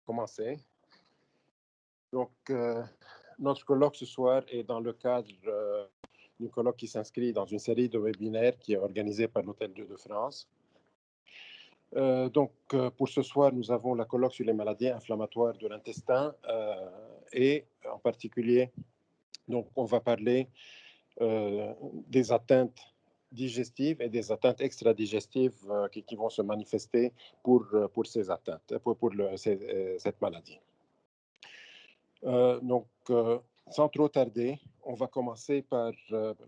commencer. Donc, notre colloque ce soir est dans le cadre d'un colloque qui s'inscrit dans une série de webinaires qui est organisée par l'Hôtel Dieu de France. Pour ce soir, nous avons la colloque sur les maladies inflammatoires de l'intestin et en particulier, donc, on va parler des atteintes digestives et des atteintes extradigestives qui vont se manifester pour ces atteintes, cette maladie. Sans trop tarder, on va commencer par,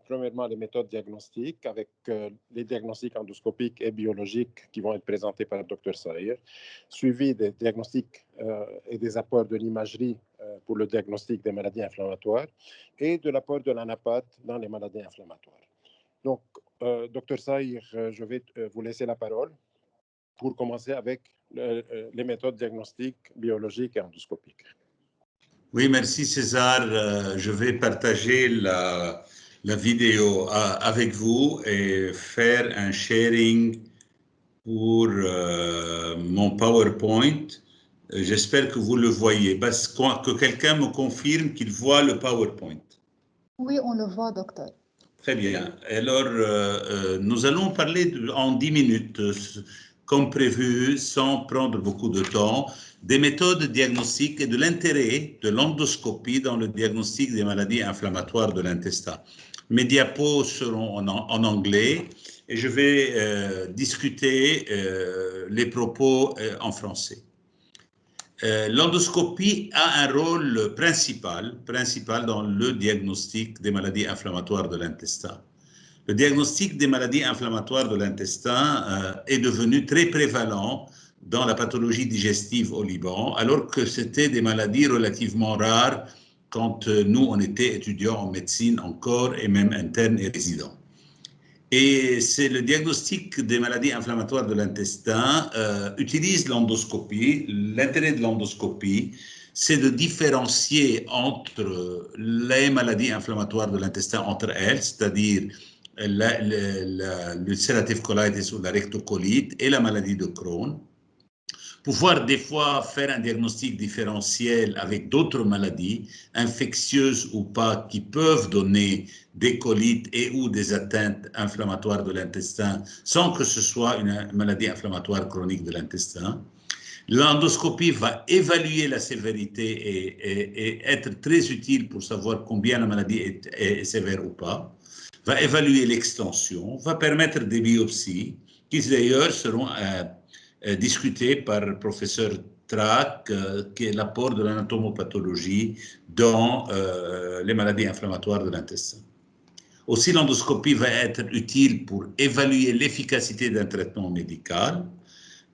premièrement, les méthodes diagnostiques avec les diagnostics endoscopiques et biologiques qui vont être présentés par le Dr Saïr, suivi des diagnostics et des apports de l'imagerie pour le diagnostic des maladies inflammatoires et de l'apport de l'anapathe dans les maladies inflammatoires. Donc, Dr Saïr, je vais vous laisser la parole pour commencer avec les méthodes diagnostiques biologiques et endoscopiques. Oui, merci César. Je vais partager la vidéo avec vous et faire un sharing pour mon PowerPoint. J'espère que vous le voyez. Parce que quelqu'un me confirme qu'il voit le PowerPoint. Oui, on le voit, docteur. Très bien. Alors, nous allons parler en 10 minutes, comme prévu, sans prendre beaucoup de temps, des méthodes diagnostiques et de l'intérêt de l'endoscopie dans le diagnostic des maladies inflammatoires de l'intestin. Mes diapos seront en anglais et je vais discuter les propos en français. L'endoscopie a un rôle principal dans le diagnostic des maladies inflammatoires de l'intestin. Le diagnostic des maladies inflammatoires de l'intestin est devenu très prévalent dans la pathologie digestive au Liban, alors que c'était des maladies relativement rares quand nous, on était étudiants en médecine encore et même internes et résidents. Et c'est le diagnostic des maladies inflammatoires de l'intestin utilise l'endoscopie. L'intérêt de l'endoscopie, c'est de différencier entre les maladies inflammatoires de l'intestin entre elles, c'est-à-dire l'ulcerative colitis ou la rectocolite et la maladie de Crohn. Pouvoir des fois faire un diagnostic différentiel avec d'autres maladies, infectieuses ou pas, qui peuvent donner des colites et ou des atteintes inflammatoires de l'intestin sans que ce soit une maladie inflammatoire chronique de l'intestin. L'endoscopie va évaluer la sévérité et être très utile pour savoir combien la maladie est sévère ou pas, va évaluer l'extension, va permettre des biopsies qui d'ailleurs seront discuté par le professeur Trac, qui est l'apport de l'anatomopathologie dans les maladies inflammatoires de l'intestin. Aussi, l'endoscopie va être utile pour évaluer l'efficacité d'un traitement médical.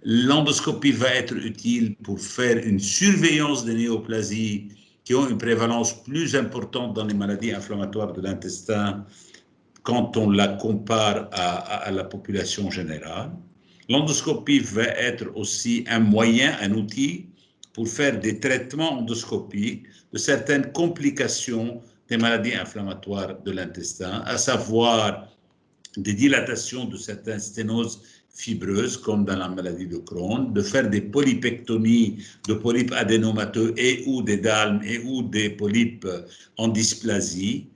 L'endoscopie va être utile pour faire une surveillance des néoplasies qui ont une prévalence plus importante dans les maladies inflammatoires de l'intestin quand on la compare à la population générale. L'endoscopie va être aussi un moyen, un outil pour faire des traitements endoscopiques de certaines complications des maladies inflammatoires de l'intestin, à savoir des dilatations de certaines sténoses fibreuses, comme dans la maladie de Crohn, de faire des polypectomies de polypes adénomateux et ou des dalmes et ou des polypes en dysplasie.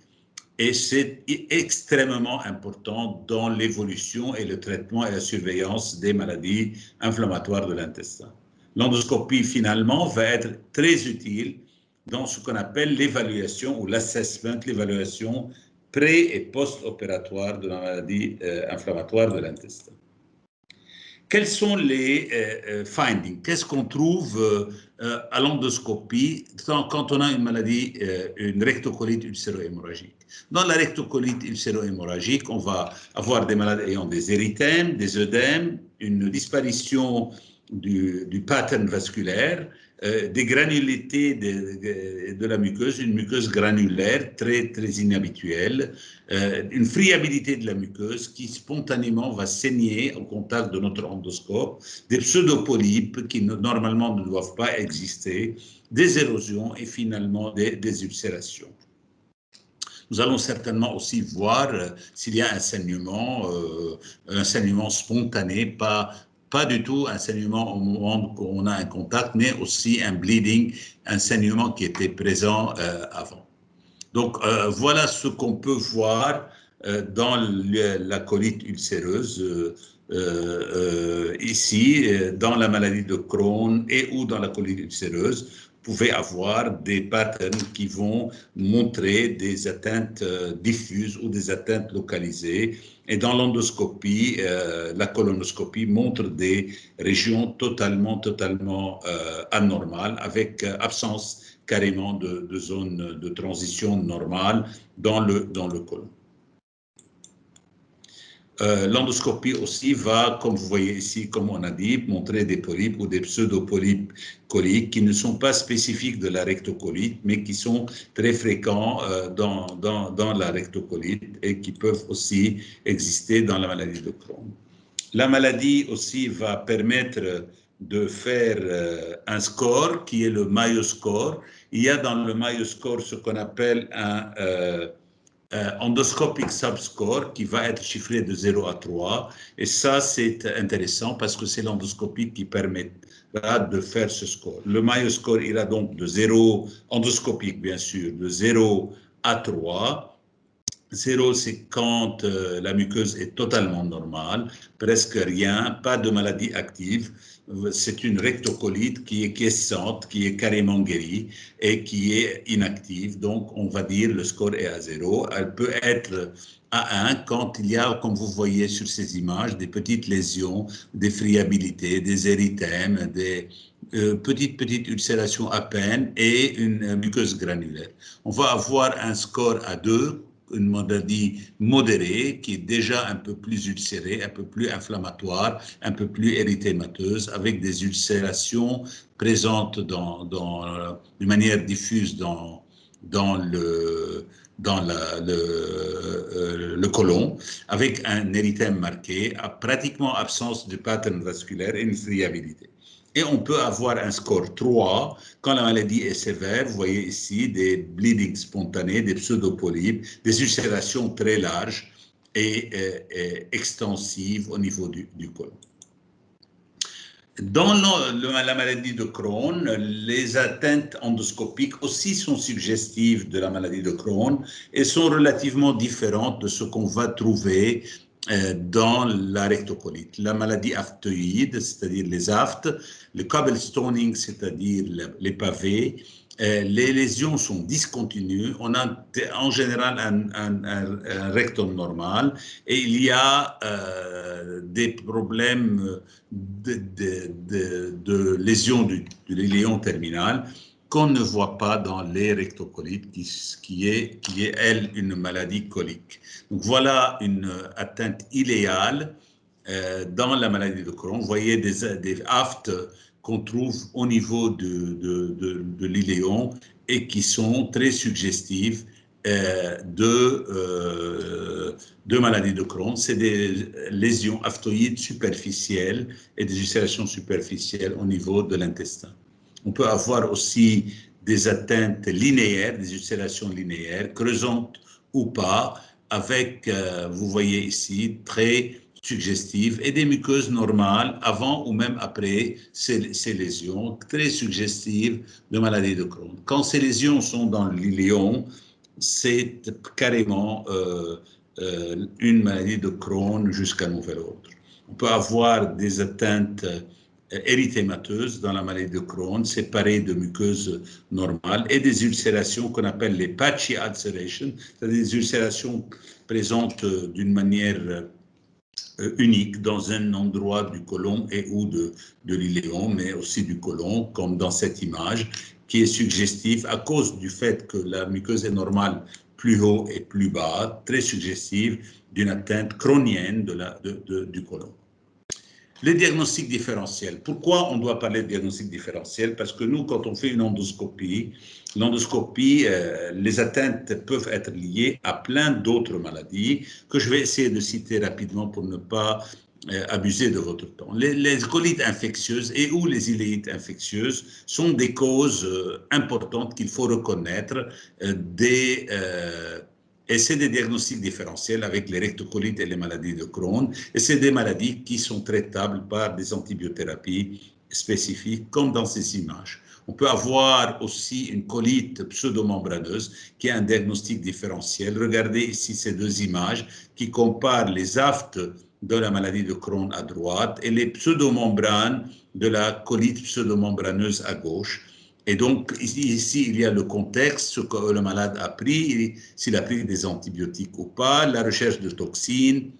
Et c'est extrêmement important dans l'évolution et le traitement et la surveillance des maladies inflammatoires de l'intestin. L'endoscopie, finalement, va être très utile dans ce qu'on appelle l'évaluation ou l'assessment, l'évaluation pré- et post-opératoire de la maladie inflammatoire de l'intestin. Quels sont les findings? Qu'est-ce qu'on trouve à l'endoscopie quand on a une maladie, une rectocolite ulcéro-hémorragique? Dans la rectocolite ulcéro-hémorragique, on va avoir des malades ayant des érythèmes, des œdèmes, une disparition du pattern vasculaire, des granulités de la muqueuse, une muqueuse granulaire très, très inhabituelle, une friabilité de la muqueuse qui spontanément va saigner au contact de notre endoscope, des pseudopolypes qui normalement ne doivent pas exister, des érosions et finalement des ulcérations. Nous allons certainement aussi voir s'il y a un saignement spontané, pas pas du tout un saignement au moment où on a un contact, mais aussi un bleeding, un saignement qui était présent avant. Donc, voilà ce qu'on peut voir dans la colite ulcéreuse ici, dans la maladie de Crohn et ou dans la colite ulcéreuse. Vous pouvez avoir des patterns qui vont montrer des atteintes diffuses ou des atteintes localisées. Et dans l'endoscopie, la colonoscopie montre des régions totalement anormales avec absence carrément de zone de transition normale dans le côlon. L'endoscopie aussi va, comme vous voyez ici, comme on a dit, montrer des polypes ou des pseudopolypes coliques qui ne sont pas spécifiques de la rectocolite, mais qui sont très fréquents dans la rectocolite et qui peuvent aussi exister dans la maladie de Crohn. La maladie aussi va permettre de faire un score qui est le Mayo Score. Il y a dans le Mayo Score ce qu'on appelle un endoscopic subscore qui va être chiffré de 0 à 3. Et ça, c'est intéressant parce que c'est l'endoscopie qui permettra de faire ce score. Le Mayo Score ira donc de 0, endoscopique bien sûr, de 0 à 3. 0, c'est quand la muqueuse est totalement normale, presque rien, pas de maladie active. C'est une rectocolite qui est quiescente, qui est carrément guérie et qui est inactive. Donc, on va dire le score est à 0. Elle peut être à 1 quand il y a, comme vous voyez sur ces images, des petites lésions, des friabilités, des érythèmes, des petites ulcérations à peine et une muqueuse granulaire. On va avoir un score à 2, une maladie modérée qui est déjà un peu plus ulcérée, un peu plus inflammatoire, un peu plus érythémateuse, avec des ulcérations présentes de manière diffuse dans le côlon, avec un érythème marqué, pratiquement absence de pattern vasculaire et une friabilité. Et on peut avoir un score 3 quand la maladie est sévère. Vous voyez ici des bleedings spontanés, des pseudopolypes, des ulcérations très larges et extensives au niveau du côlon. Dans la maladie de Crohn, les atteintes endoscopiques aussi sont suggestives de la maladie de Crohn et sont relativement différentes de ce qu'on va trouver dans la rectocolite. La maladie aftoïde, c'est-à-dire les aftes, le cobblestoning, c'est-à-dire les pavés, les lésions sont discontinues. On a en général un rectum normal et il y a des problèmes de lésions de l'iléon terminal qu'on ne voit pas dans les rectocolites, qui est elle, une maladie colique. Donc voilà une atteinte iléale dans la maladie de Crohn. Vous voyez des aftes qu'on trouve au niveau de l'iléon et qui sont très suggestives de maladie de Crohn. C'est des lésions aftoïdes superficielles et des ulcérations superficielles au niveau de l'intestin. On peut avoir aussi des atteintes linéaires, des ulcérations linéaires, creusantes ou pas, avec, vous voyez ici, très suggestives et des muqueuses normales avant ou même après ces lésions, très suggestives de maladie de Crohn. Quand ces lésions sont dans l'iléon, c'est carrément une maladie de Crohn jusqu'à nouvel ordre. On peut avoir des atteintes érythémateuses dans la maladie de Crohn, séparées de muqueuses normales, et des ulcérations qu'on appelle les patchy ulcerations, c'est-à-dire des ulcérations présentes d'une manière unique dans un endroit du côlon et ou de l'iléon, mais aussi du côlon, comme dans cette image, qui est suggestive à cause du fait que la muqueuse est normale plus haut et plus bas, très suggestive d'une atteinte cronienne du côlon. Les diagnostics différentiels. Pourquoi on doit parler de diagnostic différentiel? Parce que nous, quand on fait une endoscopie, les atteintes peuvent être liées à plein d'autres maladies que je vais essayer de citer rapidement pour ne pas abuser de votre temps. Les colites infectieuses et ou les iléites infectieuses sont des causes importantes qu'il faut reconnaître Et c'est des diagnostics différentiels avec les rectocolites et les maladies de Crohn. Et c'est des maladies qui sont traitables par des antibiothérapies spécifiques, comme dans ces images. On peut avoir aussi une colite pseudomembraneuse, qui est un diagnostic différentiel. Regardez ici ces deux images qui comparent les aftes de la maladie de Crohn à droite et les pseudomembranes de la colite pseudomembraneuse à gauche. Et donc, ici, il y a le contexte, ce que le malade a pris, s'il a pris des antibiotiques ou pas, la recherche de toxines,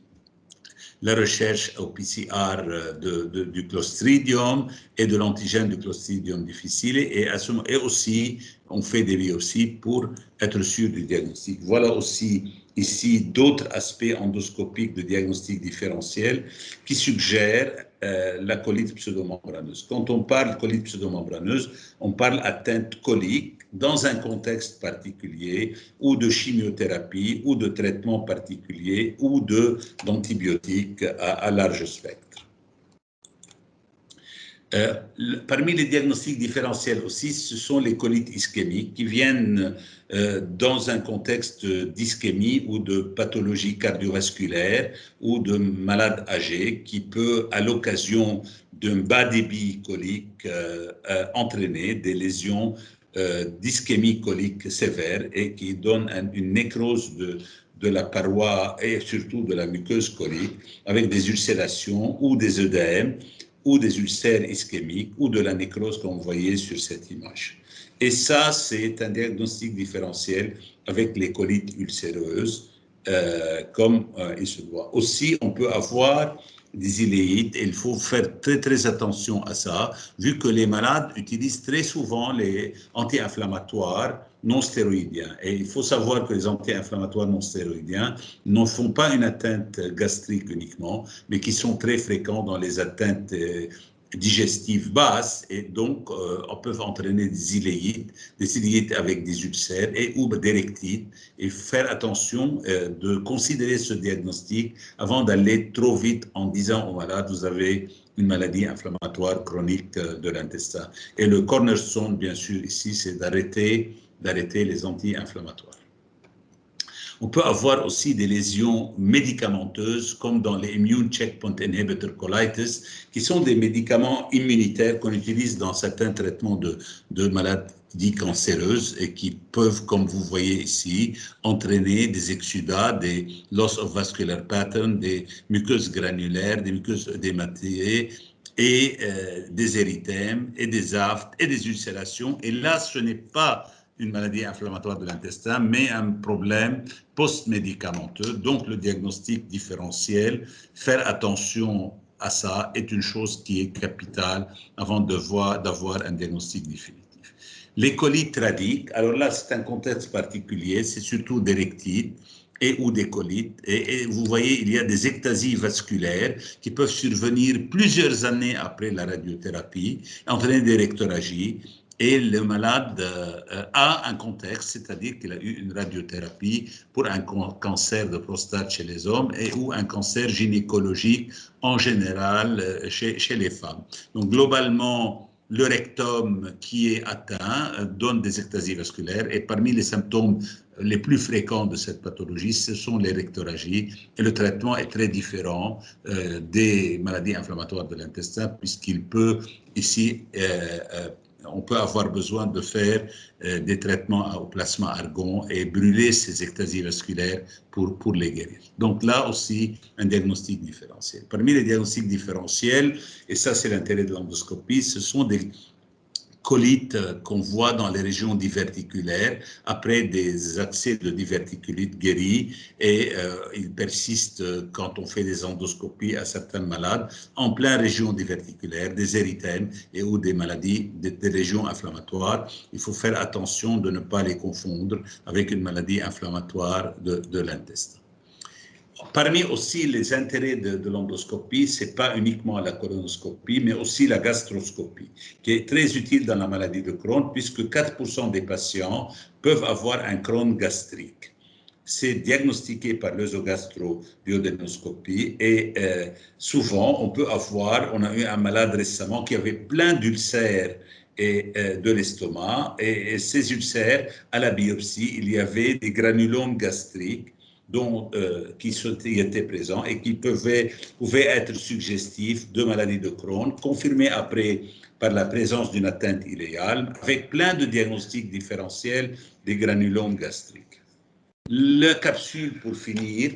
la recherche au PCR du Clostridium et de l'antigène du Clostridium difficile. Et aussi, on fait des biopsies pour être sûr du diagnostic. Voilà aussi ici d'autres aspects endoscopiques de diagnostic différentiel qui suggèrent la colite pseudomembraneuse. Quand on parle de colite pseudomembraneuse, on parle atteinte colique dans un contexte particulier ou de chimiothérapie ou de traitement particulier ou d'antibiotiques à large spectre. Parmi les diagnostics différentiels aussi, ce sont les colites ischémiques qui viennent dans un contexte d'ischémie ou de pathologie cardiovasculaire ou de malade âgé qui peut, à l'occasion d'un bas débit colique, entraîner des lésions d'ischémie colique sévère et qui donnent une nécrose de la paroi et surtout de la muqueuse colique avec des ulcérations ou des œdèmes ou des ulcères ischémiques ou de la nécrose comme vous voyez sur cette image. Et ça, c'est un diagnostic différentiel avec les colites ulcéreuses, comme il se doit. Aussi, on peut avoir des iléites et il faut faire très attention à ça, vu que les malades utilisent très souvent les anti-inflammatoires non stéroïdiens. Et il faut savoir que les anti-inflammatoires non stéroïdiens ne font pas une atteinte gastrique uniquement, mais qui sont très fréquents dans les atteintes digestives basses et donc peuvent entraîner des iléites avec des ulcères et ou des rectites. Et faire attention de considérer ce diagnostic avant d'aller trop vite en disant au malade vous avez une maladie inflammatoire chronique de l'intestin. Et le cornerstone, bien sûr, ici, c'est d'arrêter les anti-inflammatoires. On peut avoir aussi des lésions médicamenteuses, comme dans les immune checkpoint inhibitor colitis, qui sont des médicaments immunitaires qu'on utilise dans certains traitements de maladies cancéreuses et qui peuvent, comme vous voyez ici, entraîner des exsudats, des loss of vascular pattern, des muqueuses granulaires, des muqueuses œdématées, et des érythèmes, et des aftes, et des ulcérations. Et là, ce n'est pas une maladie inflammatoire de l'intestin, mais un problème post-médicamenteux. Donc, le diagnostic différentiel, faire attention à ça est une chose qui est capitale avant d'avoir un diagnostic définitif. Les colites radiques, alors là, c'est un contexte particulier, c'est surtout des rectites et ou des colites. Et vous voyez, il y a des ectasies vasculaires qui peuvent survenir plusieurs années après la radiothérapie, entraîner des rectoragies. Et le malade a un contexte, c'est-à-dire qu'il a eu une radiothérapie pour un cancer de prostate chez les hommes et ou un cancer gynécologique en général chez les femmes. Donc globalement, le rectum qui est atteint donne des ectasies vasculaires et parmi les symptômes les plus fréquents de cette pathologie, ce sont les rectoragies et le traitement est très différent des maladies inflammatoires de l'intestin puisqu'il peut ici on peut avoir besoin de faire des traitements au plasma argon et brûler ces ectasies vasculaires pour les guérir. Donc là aussi, un diagnostic différentiel. Parmi les diagnostics différentiels, et ça c'est l'intérêt de l'endoscopie, ce sont des colites qu'on voit dans les régions diverticulaires après des accès de diverticulite guéris et ils persistent quand on fait des endoscopies à certains malades en plein région diverticulaire, des érythèmes et ou des maladies, des régions inflammatoires. Il faut faire attention de ne pas les confondre avec une maladie inflammatoire de l'intestin. Parmi aussi les intérêts de l'endoscopie, ce n'est pas uniquement la colonoscopie, mais aussi la gastroscopie, qui est très utile dans la maladie de Crohn, puisque 4% des patients peuvent avoir un Crohn gastrique. C'est diagnostiqué par l'œsogastro-duodénoscopie et souvent on a eu un malade récemment qui avait plein d'ulcères et de l'estomac. Et ces ulcères, à la biopsie, il y avait des granulomes gastriques qui étaient présents et qui pouvaient être suggestifs de maladie de Crohn, confirmés après par la présence d'une atteinte iléale, avec plein de diagnostics différentiels des granulomes gastriques. La capsule pour finir,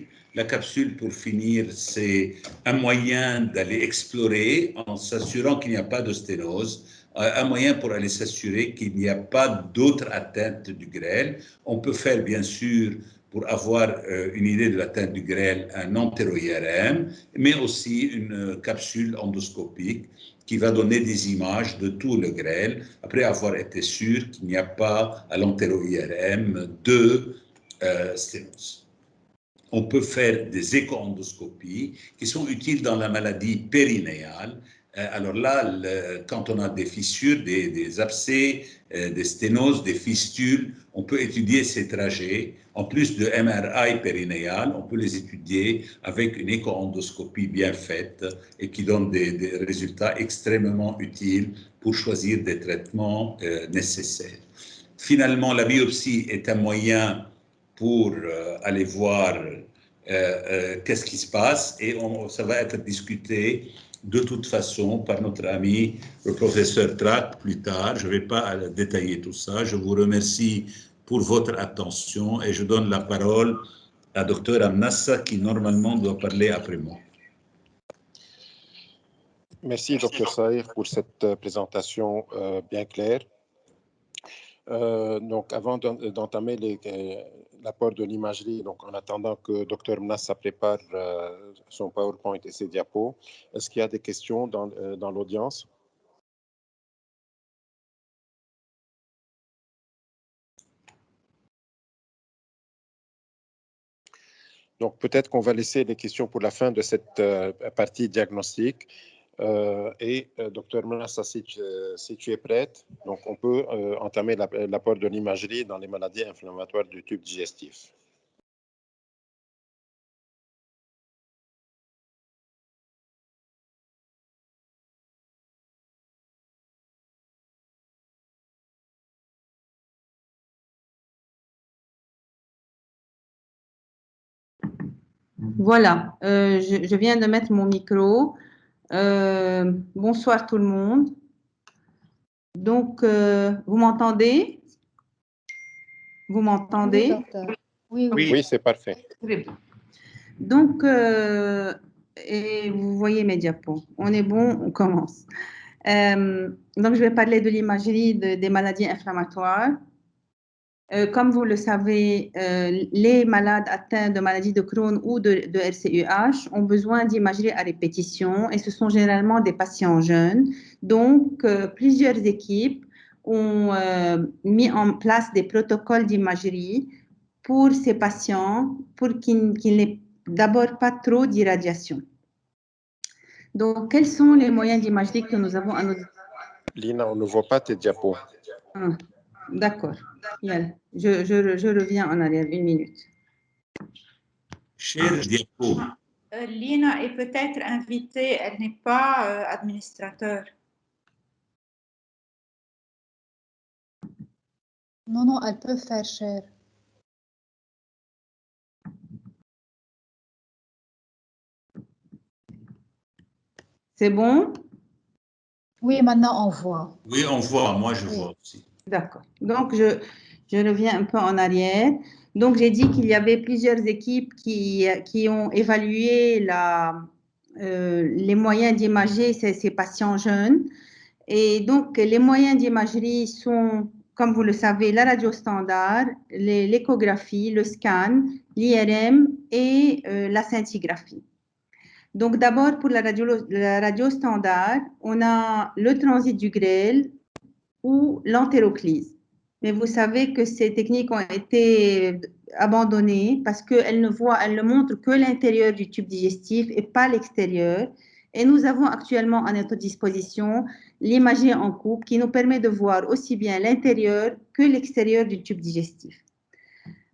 c'est un moyen d'aller explorer en s'assurant qu'il n'y a pas de sténose, un moyen pour aller s'assurer qu'il n'y a pas d'autres atteintes du grêle. On peut faire, bien sûr, pour avoir une idée de l'atteinte du grêle, un entéro-IRM, mais aussi une capsule endoscopique qui va donner des images de tout le grêle, après avoir été sûr qu'il n'y a pas à l'entéro-IRM de sténose. On peut faire des écho-endoscopies qui sont utiles dans la maladie périnéale. Alors là, quand on a des fissures, des abcès, des sténoses, des fistules, on peut étudier ces trajets. En plus de MRI périnéal, on peut les étudier avec une écho-endoscopie bien faite et qui donne des résultats extrêmement utiles pour choisir des traitements nécessaires. Finalement, la biopsie est un moyen pour aller voir qu'est-ce qui se passe et ça va être discuté de toute façon par notre ami le professeur Trac plus tard. Je ne vais pas détailler tout ça. Je vous remercie pour votre attention et je donne la parole à Dr Amnassa qui normalement doit parler après moi. Merci, Dr Saïr, pour cette présentation bien claire. Donc, avant d'entamer l'apport de l'imagerie, donc en attendant que Dr Mnassa prépare son PowerPoint et ses diapos, est-ce qu'il y a des questions dans l'audience? Donc, peut-être qu'on va laisser les questions pour la fin de cette partie diagnostique. Dr Mnassa, si tu es prête, donc on peut entamer l'apport de l'imagerie dans les maladies inflammatoires du tube digestif. Voilà, je viens de mettre mon micro. Bonsoir tout le monde. Donc, vous m'entendez? Vous m'entendez? Oui, docteur. Oui. C'est parfait. Très bien. Donc, et vous voyez mes diapos. On est bon, on commence. Donc, je vais parler de l'imagerie des maladies inflammatoires. Comme vous le savez, les malades atteints de maladie de Crohn ou de RCUH ont besoin d'imagerie à répétition et ce sont généralement des patients jeunes. Donc, plusieurs équipes ont mis en place des protocoles d'imagerie pour ces patients pour qu'il n'ait d'abord pas trop d'irradiation. Donc, quels sont les moyens d'imagerie que nous avons à nos... Lina, on ne voit pas tes diapos. D'accord. Je reviens en arrière, une minute. Cher diapo. Lina est peut-être invitée, elle n'est pas administrateur. Non, elle peut faire share. C'est bon? Oui, maintenant on voit. Oui, on voit, moi je vois aussi. D'accord. Donc, je reviens un peu en arrière. Donc, j'ai dit qu'il y avait plusieurs équipes qui ont évalué les moyens d'imager ces patients jeunes. Et donc, les moyens d'imagerie sont, comme vous le savez, la radio standard, l'échographie, le scan, l'IRM et la scintigraphie. Donc, d'abord, pour la radio standard, on a le transit du grêle ou l'entéroclyse. Mais vous savez que ces techniques ont été abandonnées parce qu'elles ne montrent que l'intérieur du tube digestif et pas l'extérieur. Et nous avons actuellement à notre disposition l'imagerie en coupe qui nous permet de voir aussi bien l'intérieur que l'extérieur du tube digestif.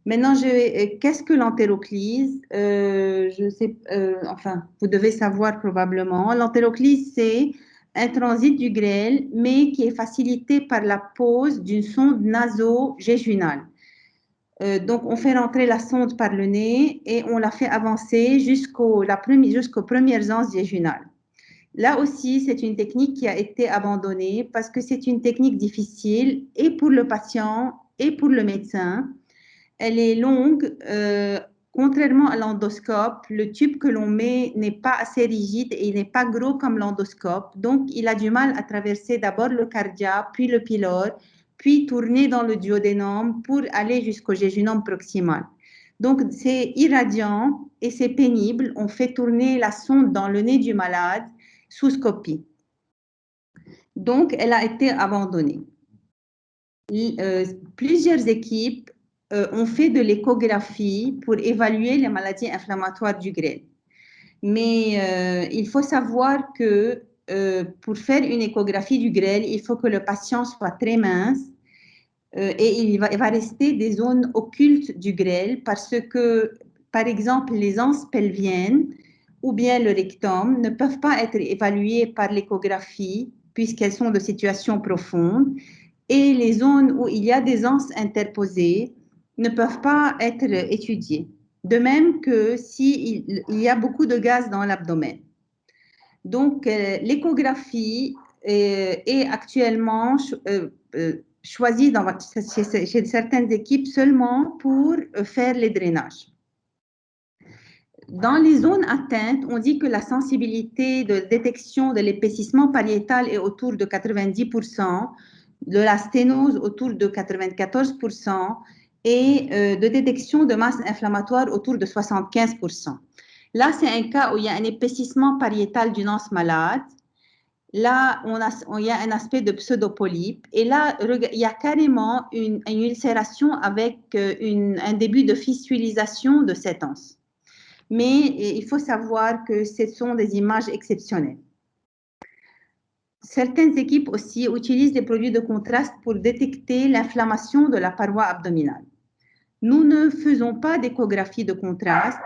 Maintenant, qu'est-ce que l'entéroclyse? Je sais, enfin, vous devez savoir probablement. L'entéroclyse, c'est un transit du grêle, mais qui est facilité par la pose d'une sonde naso-jéjunale. Donc, on fait rentrer la sonde par le nez et on la fait avancer jusqu'aux premières anses jéjunales. Là aussi, c'est une technique qui a été abandonnée parce que c'est une technique difficile et pour le patient et pour le médecin. Elle est longue. Contrairement à l'endoscope, le tube que l'on met n'est pas assez rigide et il n'est pas gros comme l'endoscope. Donc, il a du mal à traverser d'abord le cardia, puis le pylore, puis tourner dans le duodénum pour aller jusqu'au jéjunum proximal. Donc, c'est irradiant et c'est pénible. On fait tourner la sonde dans le nez du malade sous scopie. Donc, elle a été abandonnée. Plusieurs équipes ont fait de l'échographie pour évaluer les maladies inflammatoires du grêle. Mais il faut savoir que pour faire une échographie du grêle, il faut que le patient soit très mince et il va rester des zones occultes du grêle parce que, par exemple, les anses pelviennes ou bien le rectum ne peuvent pas être évaluées par l'échographie puisqu'elles sont de situation profonde. Et les zones où il y a des anses interposées ne peuvent pas être étudiées. De même que s'il y a beaucoup de gaz dans l'abdomen. Donc, l'échographie est actuellement choisie chez certaines équipes seulement pour faire les drainages. Dans les zones atteintes, on dit que la sensibilité de détection de l'épaississement pariétal est autour de 90%, de la sténose autour de 94% et de détection de masse inflammatoire autour de 75%. Là, c'est un cas où il y a un épaississement pariétal d'une anse malade. Là, il y a un aspect de pseudopolype. Et là, il y a carrément une ulcération avec un début de fistulisation de cette anse. Mais il faut savoir que ce sont des images exceptionnelles. Certaines équipes aussi utilisent des produits de contraste pour détecter l'inflammation de la paroi abdominale. Nous ne faisons pas d'échographie de contraste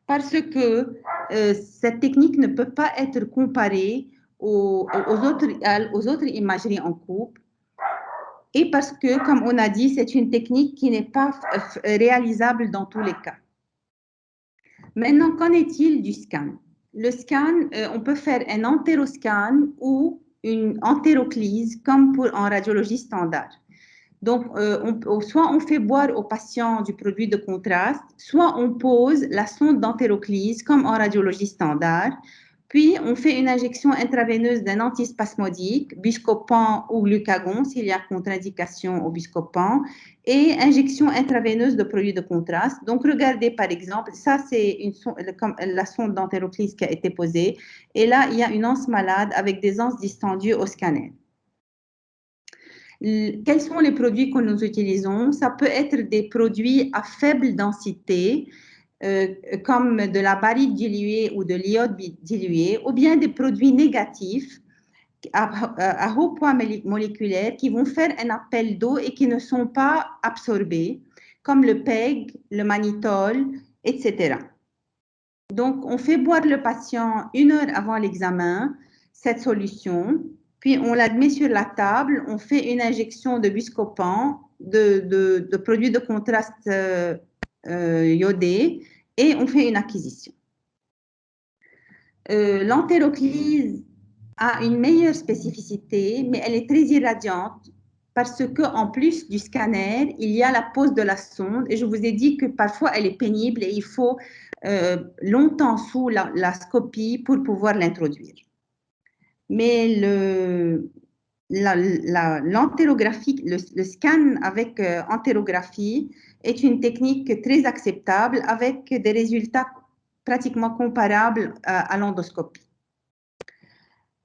parce que cette technique ne peut pas être comparée aux autres imageries en couple et parce que, comme on a dit, c'est une technique qui n'est pas réalisable dans tous les cas. Maintenant, qu'en est-il du scan? Le scan, on peut faire un entéroscan ou une entéroclyse comme en radiologie standard. Donc, soit on fait boire au patient du produit de contraste, soit on pose la sonde d'entéroclyse comme en radiologie standard, puis on fait une injection intraveineuse d'un antispasmodique, Buscopan ou glucagon s'il y a contre-indication au Buscopan, et injection intraveineuse de produits de contraste. Donc, regardez par exemple, ça c'est la sonde d'entéroclyse qui a été posée, et là il y a une anse malade avec des anses distendues au scanner. Quels sont les produits que nous utilisons? Ça peut être des produits à faible densité, comme de la barite diluée ou de l'iode dilué, ou bien des produits négatifs à haut poids moléculaire qui vont faire un appel d'eau et qui ne sont pas absorbés, comme le PEG, le mannitol, etc. Donc, on fait boire le patient 1 heure avant l'examen, cette solution, puis on la met sur la table, on fait une injection de Buscopan, de produits de contraste iodés, et on fait une acquisition. L'entéroclyse a une meilleure spécificité, mais elle est très irradiante parce qu'en plus du scanner, il y a la pose de la sonde et je vous ai dit que parfois elle est pénible et il faut longtemps sous la scopie pour pouvoir l'introduire. Mais l'entérographie, le scan avec entérographie est une technique très acceptable avec des résultats pratiquement comparables à l'endoscopie.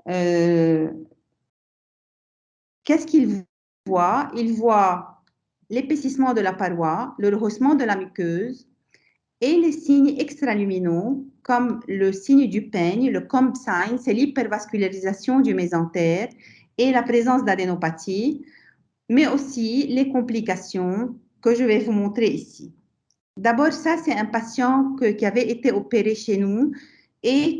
Qu'est-ce qu'il voit? Il voit l'épaississement de la paroi, le rehaussement de la muqueuse et les signes extraluminaux comme le signe du peigne, le comb sign, c'est l'hypervascularisation du mésentère et la présence d'adénopathie, mais aussi les complications que je vais vous montrer ici. D'abord, ça, c'est un patient qui avait été opéré chez nous et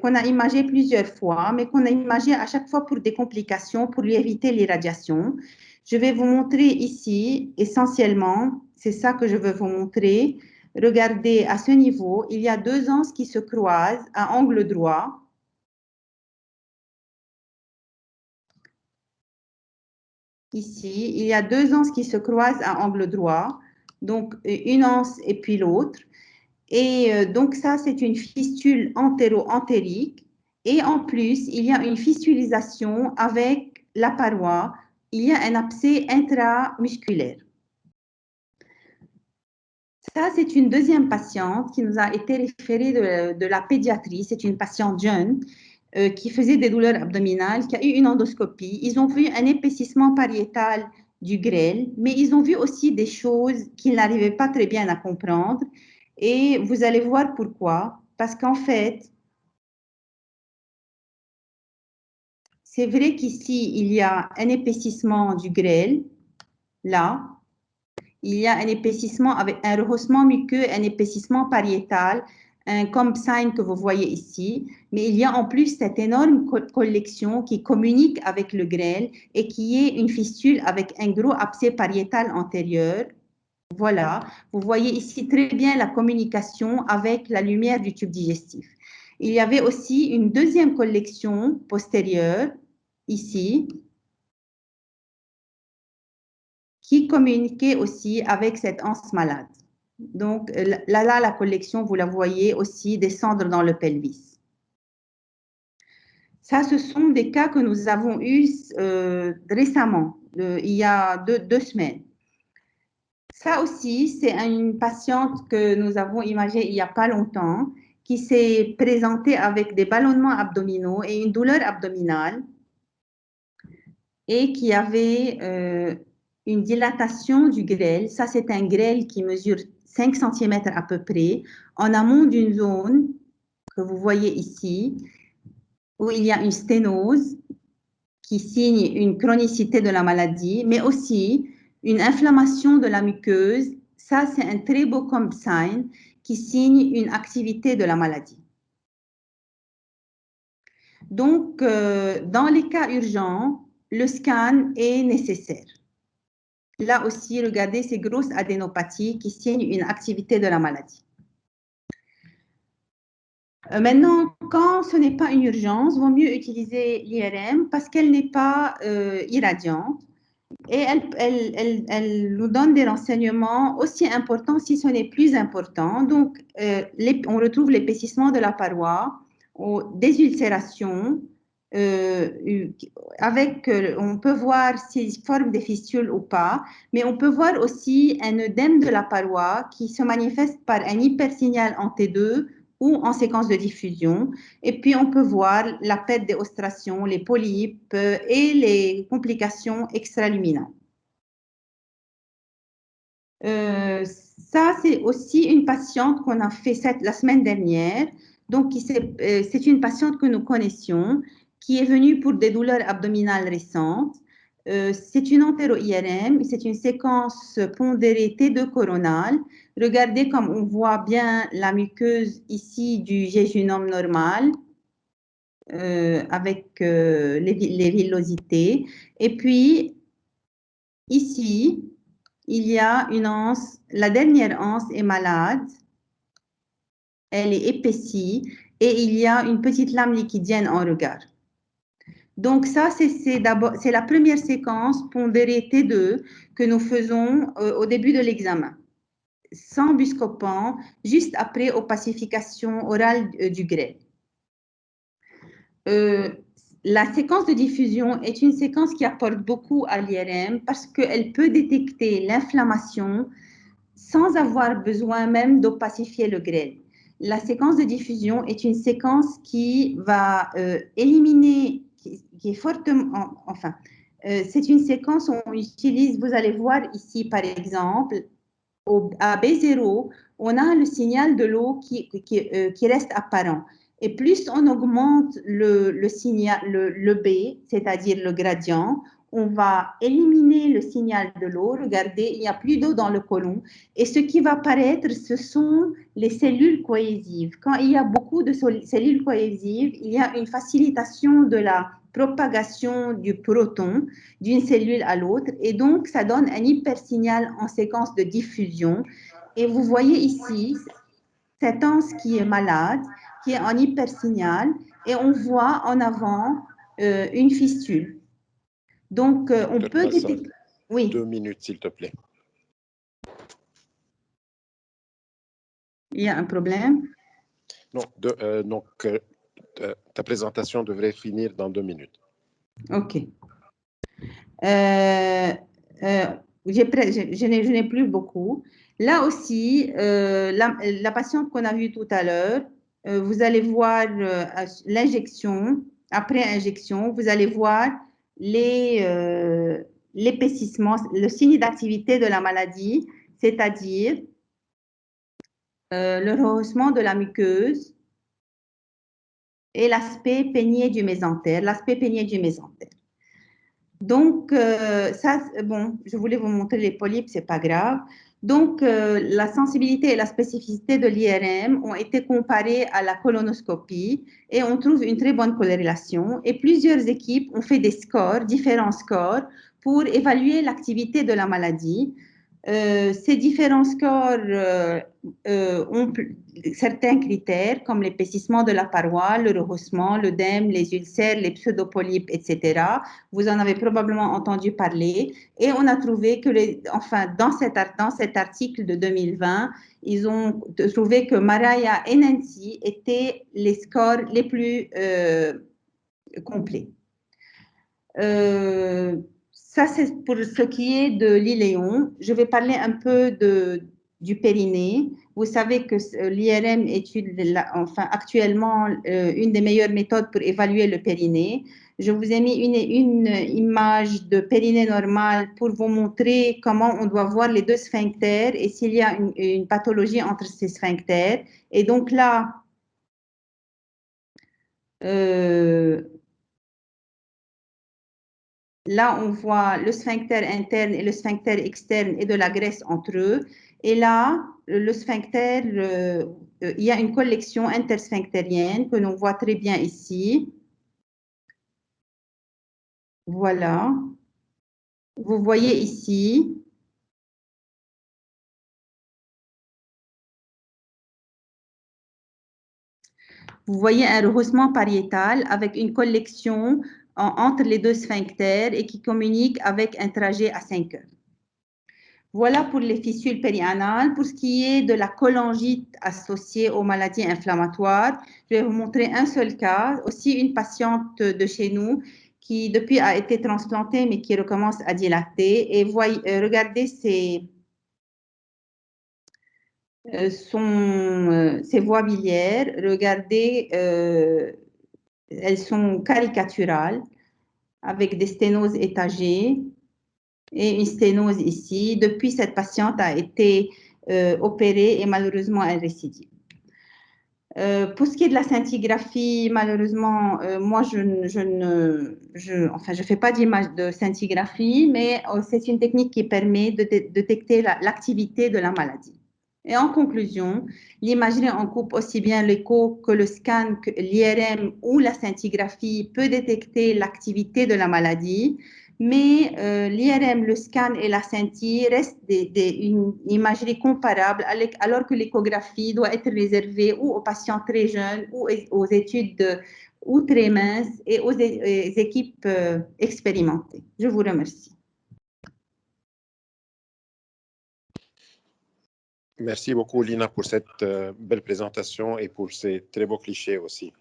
qu'on a imagé plusieurs fois, mais qu'on a imagé à chaque fois pour des complications, pour lui éviter l'irradiation. Je vais vous montrer ici, essentiellement, c'est ça que je veux vous montrer. Regardez, à ce niveau, il y a deux anses qui se croisent à angle droit. Ici, il y a deux anses qui se croisent à angle droit, donc une anse et puis l'autre. Et donc ça, c'est une fistule antéro-entérique. Et en plus, il y a une fistulisation avec la paroi. Il y a un abcès intramusculaire. Ça, c'est une deuxième patiente qui nous a été référée de la pédiatrie. C'est une patiente jeune qui faisait des douleurs abdominales, qui a eu une endoscopie. Ils ont vu un épaississement pariétal du grêle, mais ils ont vu aussi des choses qu'ils n'arrivaient pas très bien à comprendre. Et vous allez voir pourquoi. Parce qu'en fait, c'est vrai qu'ici, il y a un épaississement du grêle, là. Il y a un épaississement avec un rehaussement muqueux, un épaississement pariétal, un comb sign que vous voyez ici. Mais il y a en plus cette énorme collection qui communique avec le grêle et qui est une fistule avec un gros abcès pariétal antérieur. Voilà, vous voyez ici très bien la communication avec la lumière du tube digestif. Il y avait aussi une deuxième collection postérieure, ici, qui communiquait aussi avec cette anse malade. Donc là, la collection, vous la voyez aussi descendre dans le pelvis. Ça, ce sont des cas que nous avons eus récemment, il y a deux semaines. Ça aussi, c'est une patiente que nous avons imagée il n'y a pas longtemps, qui s'est présentée avec des ballonnements abdominaux et une douleur abdominale et qui avait une dilatation du grêle. Ça, c'est un grêle qui mesure 5 cm à peu près, en amont d'une zone que vous voyez ici, où il y a une sténose qui signe une chronicité de la maladie, mais aussi une inflammation de la muqueuse. Ça, c'est un très beau comb sign qui signe une activité de la maladie. Donc, dans les cas urgents, le scan est nécessaire. Là aussi, regardez ces grosses adénopathies qui signent une activité de la maladie. Maintenant, quand ce n'est pas une urgence, il vaut mieux utiliser l'IRM parce qu'elle n'est pas irradiante et elle nous donne des renseignements aussi importants si ce n'est plus important. Donc, on retrouve l'épaississement de la paroi, des ulcérations, on peut voir s'il forme des fistules ou pas, mais on peut voir aussi un œdème de la paroi qui se manifeste par un hypersignal en T2 ou en séquence de diffusion. Et puis, on peut voir la pète des ostrations, les polypes et les complications extraluminales. Ça, c'est aussi une patiente qu'on a fait la semaine dernière. Donc, c'est une patiente que nous connaissions qui est venue pour des douleurs abdominales récentes. C'est une entéro-IRM, c'est une séquence pondérée T2 coronale. Regardez comme on voit bien la muqueuse ici du jéjunum normal avec les villosités. Et puis, ici, il y a une anse, la dernière anse est malade, elle est épaissie et il y a une petite lame liquidienne en regard. Donc ça, c'est la première séquence pondérée T2 que nous faisons au début de l'examen, sans buscopan, juste après opacification orale du grêle. La séquence de diffusion est une séquence qui apporte beaucoup à l'IRM parce qu'elle peut détecter l'inflammation sans avoir besoin même d'opacifier le grêle. La séquence de diffusion est une séquence qui va éliminer, qui est fortement, enfin, c'est une séquence où on utilise, vous allez voir ici par exemple, à B0, on a le signal de l'eau qui reste apparent. Et plus on augmente le signal, le B, c'est-à-dire le gradient, on va éliminer le signal de l'eau. Regardez, il n'y a plus d'eau dans le côlon. Et ce qui va apparaître, ce sont les cellules cohésives. Quand il y a beaucoup de cellules cohésives, il y a une facilitation de la propagation du proton d'une cellule à l'autre. Et donc, ça donne un hypersignal en séquence de diffusion. Et vous voyez ici cet anse qui est malade, qui est en hypersignal, et on voit en avant une fistule. Donc, on Dr. peut Bassal, détecter... Oui. 2 minutes, s'il te plaît. Il y a un problème? Non, ta présentation devrait finir dans 2 minutes. OK. Je n'ai plus beaucoup. Là aussi, la patiente qu'on a vue tout à l'heure, vous allez voir l'injection. Après injection, vous allez voir l'épaississement, le signe d'activité de la maladie, c'est-à-dire le rehaussement de la muqueuse et l'aspect peigné du mésentère. Donc, bon, je voulais vous montrer les polypes, c'est pas grave. Donc, la sensibilité et la spécificité de l'IRM ont été comparées à la colonoscopie et on trouve une très bonne corrélation. Et plusieurs équipes ont fait des scores, différents scores, pour évaluer l'activité de la maladie. Ces différents scores ont certains critères comme l'épaississement de la paroi, le rehaussement, l'œdème, les ulcères, les pseudopolypes, etc. Vous en avez probablement entendu parler. Et on a trouvé que, dans cet article de 2020, ils ont trouvé que Maraya et Nancy étaient les scores les plus complets. Ça, c'est pour ce qui est de l'iléon. Je vais parler un peu du périnée. Vous savez que l'IRM est actuellement une des meilleures méthodes pour évaluer le périnée. Je vous ai mis une image de périnée normal pour vous montrer comment on doit voir les deux sphincters et s'il y a une pathologie entre ces sphincters. Et donc là, là, on voit le sphincter interne et le sphincter externe et de la graisse entre eux. Et là, le sphincter, il y a une collection intersphinctérienne que l'on voit très bien ici. Voilà. Vous voyez ici. Vous voyez un rehaussement pariétal avec une collection entre les deux sphincters et qui communique avec un trajet à 5 heures. Voilà pour les fistules périanales. Pour ce qui est de la cholangite associée aux maladies inflammatoires, je vais vous montrer un seul cas, aussi une patiente de chez nous qui depuis a été transplantée mais qui recommence à dilater. Et regardez ses voies biliaires, regardez, elles sont caricaturales avec des sténoses étagées et une sténose ici. Depuis, cette patiente a été opérée et malheureusement, elle récidive. Pour ce qui est de la scintigraphie, malheureusement, moi, je ne fais pas d'image de scintigraphie, mais c'est une technique qui permet de détecter l'activité de la maladie. Et en conclusion, l'imagerie en coupe aussi bien l'écho que le scan, que l'IRM ou la scintigraphie peut détecter l'activité de la maladie, mais l'IRM, le scan et la scinti restent une imagerie comparable alors que l'échographie doit être réservée ou aux patients très jeunes ou aux études ou très minces et aux équipes expérimentées. Je vous remercie. Merci beaucoup, Lina, pour cette belle présentation et pour ces très beaux clichés aussi.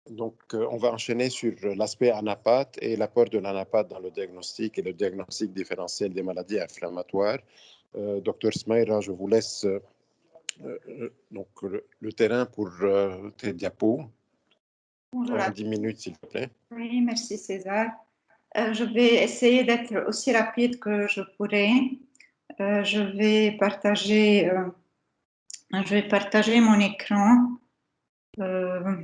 Donc, on va enchaîner sur l'aspect anapathe et l'apport de l'anapathe dans le diagnostic et le diagnostic différentiel des maladies inflammatoires. Docteur Smaïra, je vous laisse donc, le terrain pour tes diapos. Bonjour. En 10 minutes, s'il te plaît. Oui, merci César. Je vais essayer d'être aussi rapide que je pourrai. Je vais partager mon écran. Voilà.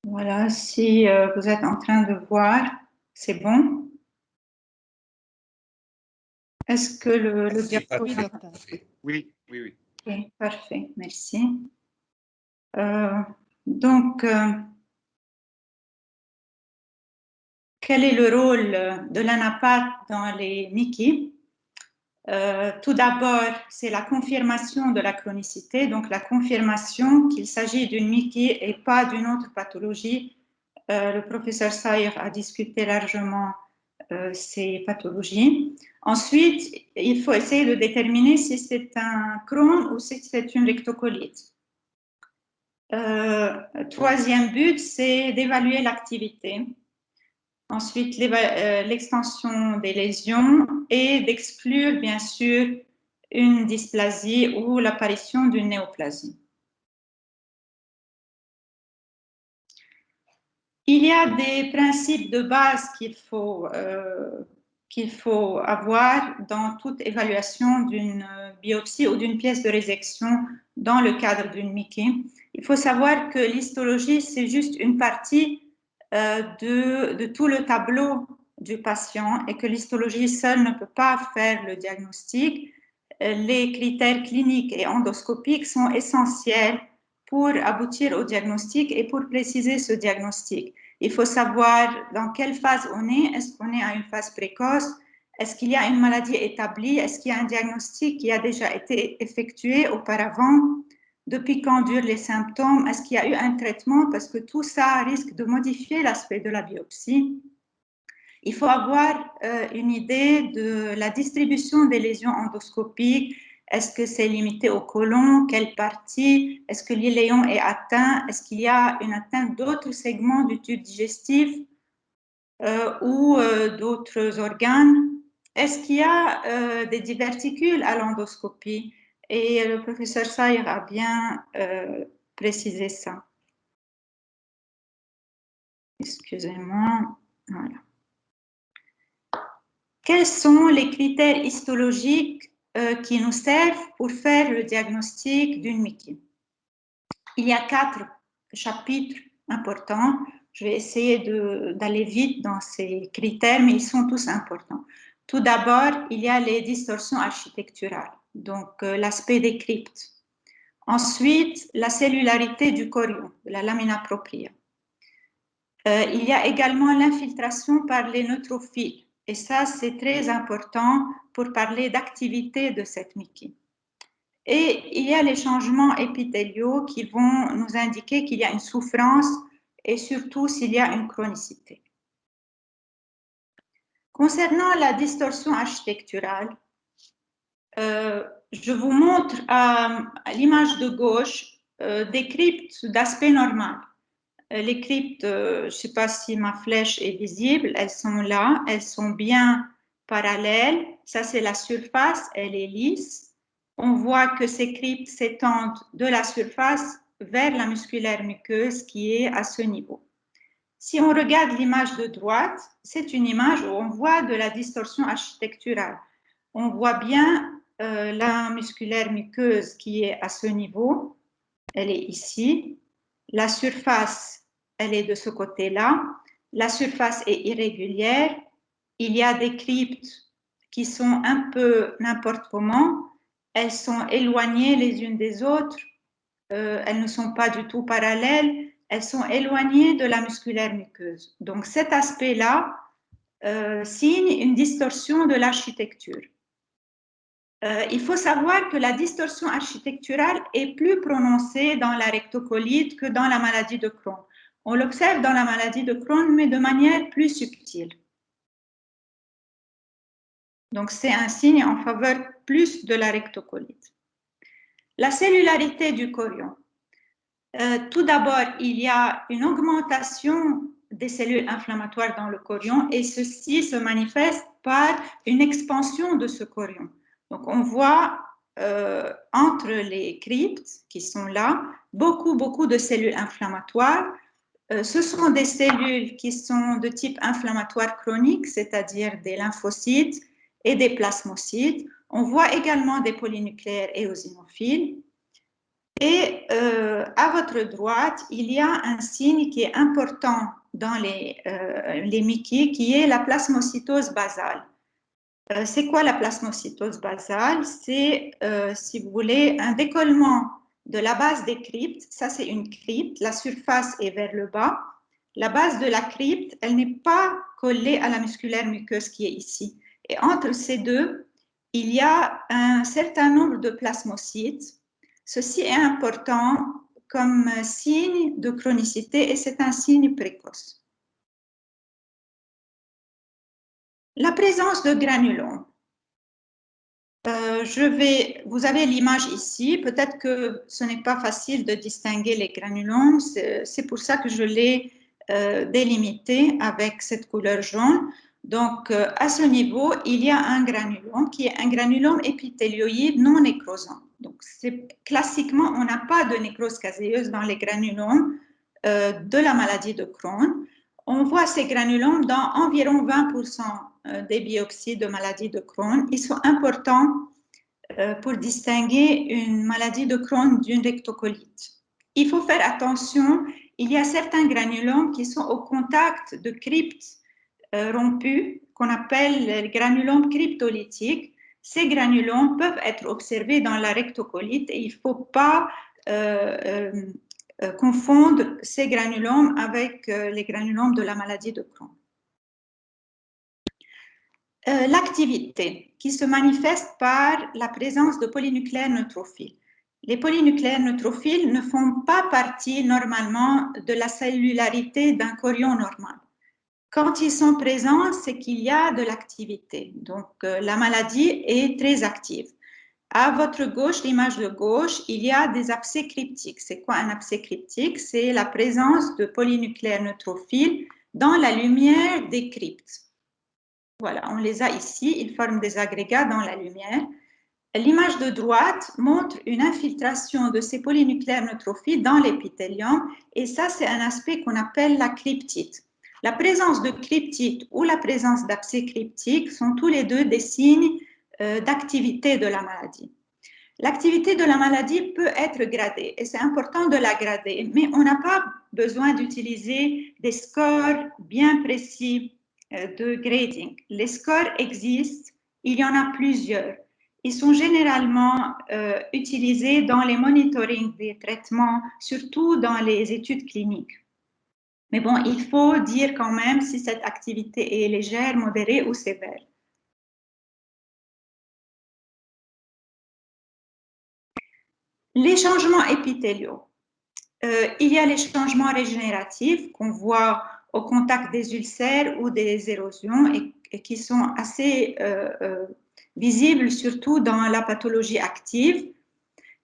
Voilà, si vous êtes en train de voir, c'est bon. Est-ce que le diapo... Oui, docteur. Oui, oui, oui. Oui, parfait, merci. Donc, quel est le rôle de l'ANAPAT dans les MICI? Tout d'abord, c'est la confirmation de la chronicité, donc la confirmation qu'il s'agit d'une MICI et pas d'une autre pathologie. Le professeur Sayer a discuté largement ces pathologies. Ensuite, il faut essayer de déterminer si c'est un Crohn ou si c'est une rectocolite. Troisième but, c'est d'évaluer l'activité. Ensuite, l'extension des lésions et d'exclure, bien sûr, une dysplasie ou l'apparition d'une néoplasie. Il y a des principes de base qu'il faut avoir dans toute évaluation d'une biopsie ou d'une pièce de résection dans le cadre d'une MICI. Il faut savoir que l'histologie, c'est juste une partie de tout le tableau du patient et que l'histologie seule ne peut pas faire le diagnostic. Les critères cliniques et endoscopiques sont essentiels pour aboutir au diagnostic et pour préciser ce diagnostic. Il faut savoir dans quelle phase on est. Est-ce qu'on est à une phase précoce? Est-ce qu'il y a une maladie établie? Est-ce qu'il y a un diagnostic qui a déjà été effectué auparavant? Depuis quand durent les symptômes? Est-ce qu'il y a eu un traitement? Parce que tout ça risque de modifier l'aspect de la biopsie. Il faut avoir une idée de la distribution des lésions endoscopiques. Est-ce que c'est limité au côlon? Quelle partie? Est-ce que l'iléon est atteint? Est-ce qu'il y a une atteinte d'autres segments du tube digestif ou d'autres organes? Est-ce qu'il y a des diverticules à l'endoscopie? Et le professeur Sayer a bien précisé ça. Excusez-moi. Voilà. Quels sont les critères histologiques qui nous servent pour faire le diagnostic d'une MICI? Il y a 4 chapitres importants. Je vais essayer d'aller vite dans ces critères, mais ils sont tous importants. Tout d'abord, il y a les distorsions architecturales, donc l'aspect des cryptes. Ensuite, la cellularité du chorion, de la lamina propria. Il y a également l'infiltration par les neutrophiles. Et ça, c'est très important pour parler d'activité de cette MICI. Et il y a les changements épithéliaux qui vont nous indiquer qu'il y a une souffrance et surtout s'il y a une chronicité. Concernant la distorsion architecturale, je vous montre à l'image de gauche des cryptes d'aspect normal. Les cryptes, je ne sais pas si ma flèche est visible, elles sont là, elles sont bien parallèles. Ça, c'est la surface, elle est lisse. On voit que ces cryptes s'étendent de la surface vers la musculaire muqueuse qui est à ce niveau. Si on regarde l'image de droite, c'est une image où on voit de la distorsion architecturale. On voit bien la musculaire muqueuse qui est à ce niveau, elle est ici. La surface, elle est de ce côté-là. La surface est irrégulière. Il y a des cryptes qui sont un peu n'importe comment. Elles sont éloignées les unes des autres. Elles ne sont pas du tout parallèles. Elles sont éloignées de la musculaire muqueuse. Donc cet aspect-là signe une distorsion de l'architecture. Il faut savoir que la distorsion architecturale est plus prononcée dans la rectocolite que dans la maladie de Crohn. On l'observe dans la maladie de Crohn, mais de manière plus subtile. Donc, c'est un signe en faveur plus de la rectocolite. La cellularité du chorion. Tout d'abord, il y a une augmentation des cellules inflammatoires dans le chorion et ceci se manifeste par une expansion de ce chorion. Donc, on voit entre les cryptes qui sont là, beaucoup de cellules inflammatoires. Ce sont des cellules qui sont de type inflammatoire chronique, c'est-à-dire des lymphocytes et des plasmocytes. On voit également des polynucléaires éosinophiles. Et à votre droite, il y a un signe qui est important dans les Mickey, qui est la plasmocytose basale. C'est quoi la plasmocytose basale? C'est, si vous voulez, un décollement de la base des cryptes. Ça, c'est une crypte. La surface est vers le bas. La base de la crypte, elle n'est pas collée à la musculaire muqueuse qui est ici. Et entre ces deux, il y a un certain nombre de plasmocytes. Ceci est important comme signe de chronicité et c'est un signe précoce. La présence de granulomes. Vous avez l'image ici. Peut-être que ce n'est pas facile de distinguer les granulomes. C'est pour ça que je l'ai délimité avec cette couleur jaune. Donc, à ce niveau, il y a un granulome qui est un granulome épithélioïde non nécrosant. Donc, classiquement, on n'a pas de nécrose caséeuse dans les granulomes de la maladie de Crohn. On voit ces granulomes dans environ 20% des biopsies de maladie de Crohn. Ils sont importants pour distinguer une maladie de Crohn d'une rectocolite. Il faut faire attention, il y a certains granulomes qui sont au contact de cryptes rompues, qu'on appelle les granulomes cryptolytiques. Ces granulomes peuvent être observés dans la rectocolite et il ne faut pas confondre ces granulomes avec les granulomes de la maladie de Crohn. L'activité qui se manifeste par la présence de polynucléaires neutrophiles. Les polynucléaires neutrophiles ne font pas partie normalement de la cellularité d'un chorion normal. Quand ils sont présents, c'est qu'il y a de l'activité. Donc, la maladie est très active. À votre gauche, l'image de gauche, il y a des abcès cryptiques. C'est quoi un abcès cryptique? C'est la présence de polynucléaires neutrophiles dans la lumière des cryptes. Voilà, on les a ici, ils forment des agrégats dans la lumière. L'image de droite montre une infiltration de ces polynucléaires neutrophiles dans l'épithélium et ça, c'est un aspect qu'on appelle la cryptite. La présence de cryptite ou la présence d'abcès cryptique sont tous les deux des signes d'activité de la maladie. L'activité de la maladie peut être gradée et c'est important de la grader, mais on n'a pas besoin d'utiliser des scores bien précis de grading. Les scores existent, il y en a plusieurs. Ils sont généralement utilisés dans les monitorings des traitements, surtout dans les études cliniques. Mais bon, il faut dire quand même si cette activité est légère, modérée ou sévère. Les changements épithéliaux. Il y a les changements régénératifs qu'on voit au contact des ulcères ou des érosions et qui sont assez visibles, surtout dans la pathologie active.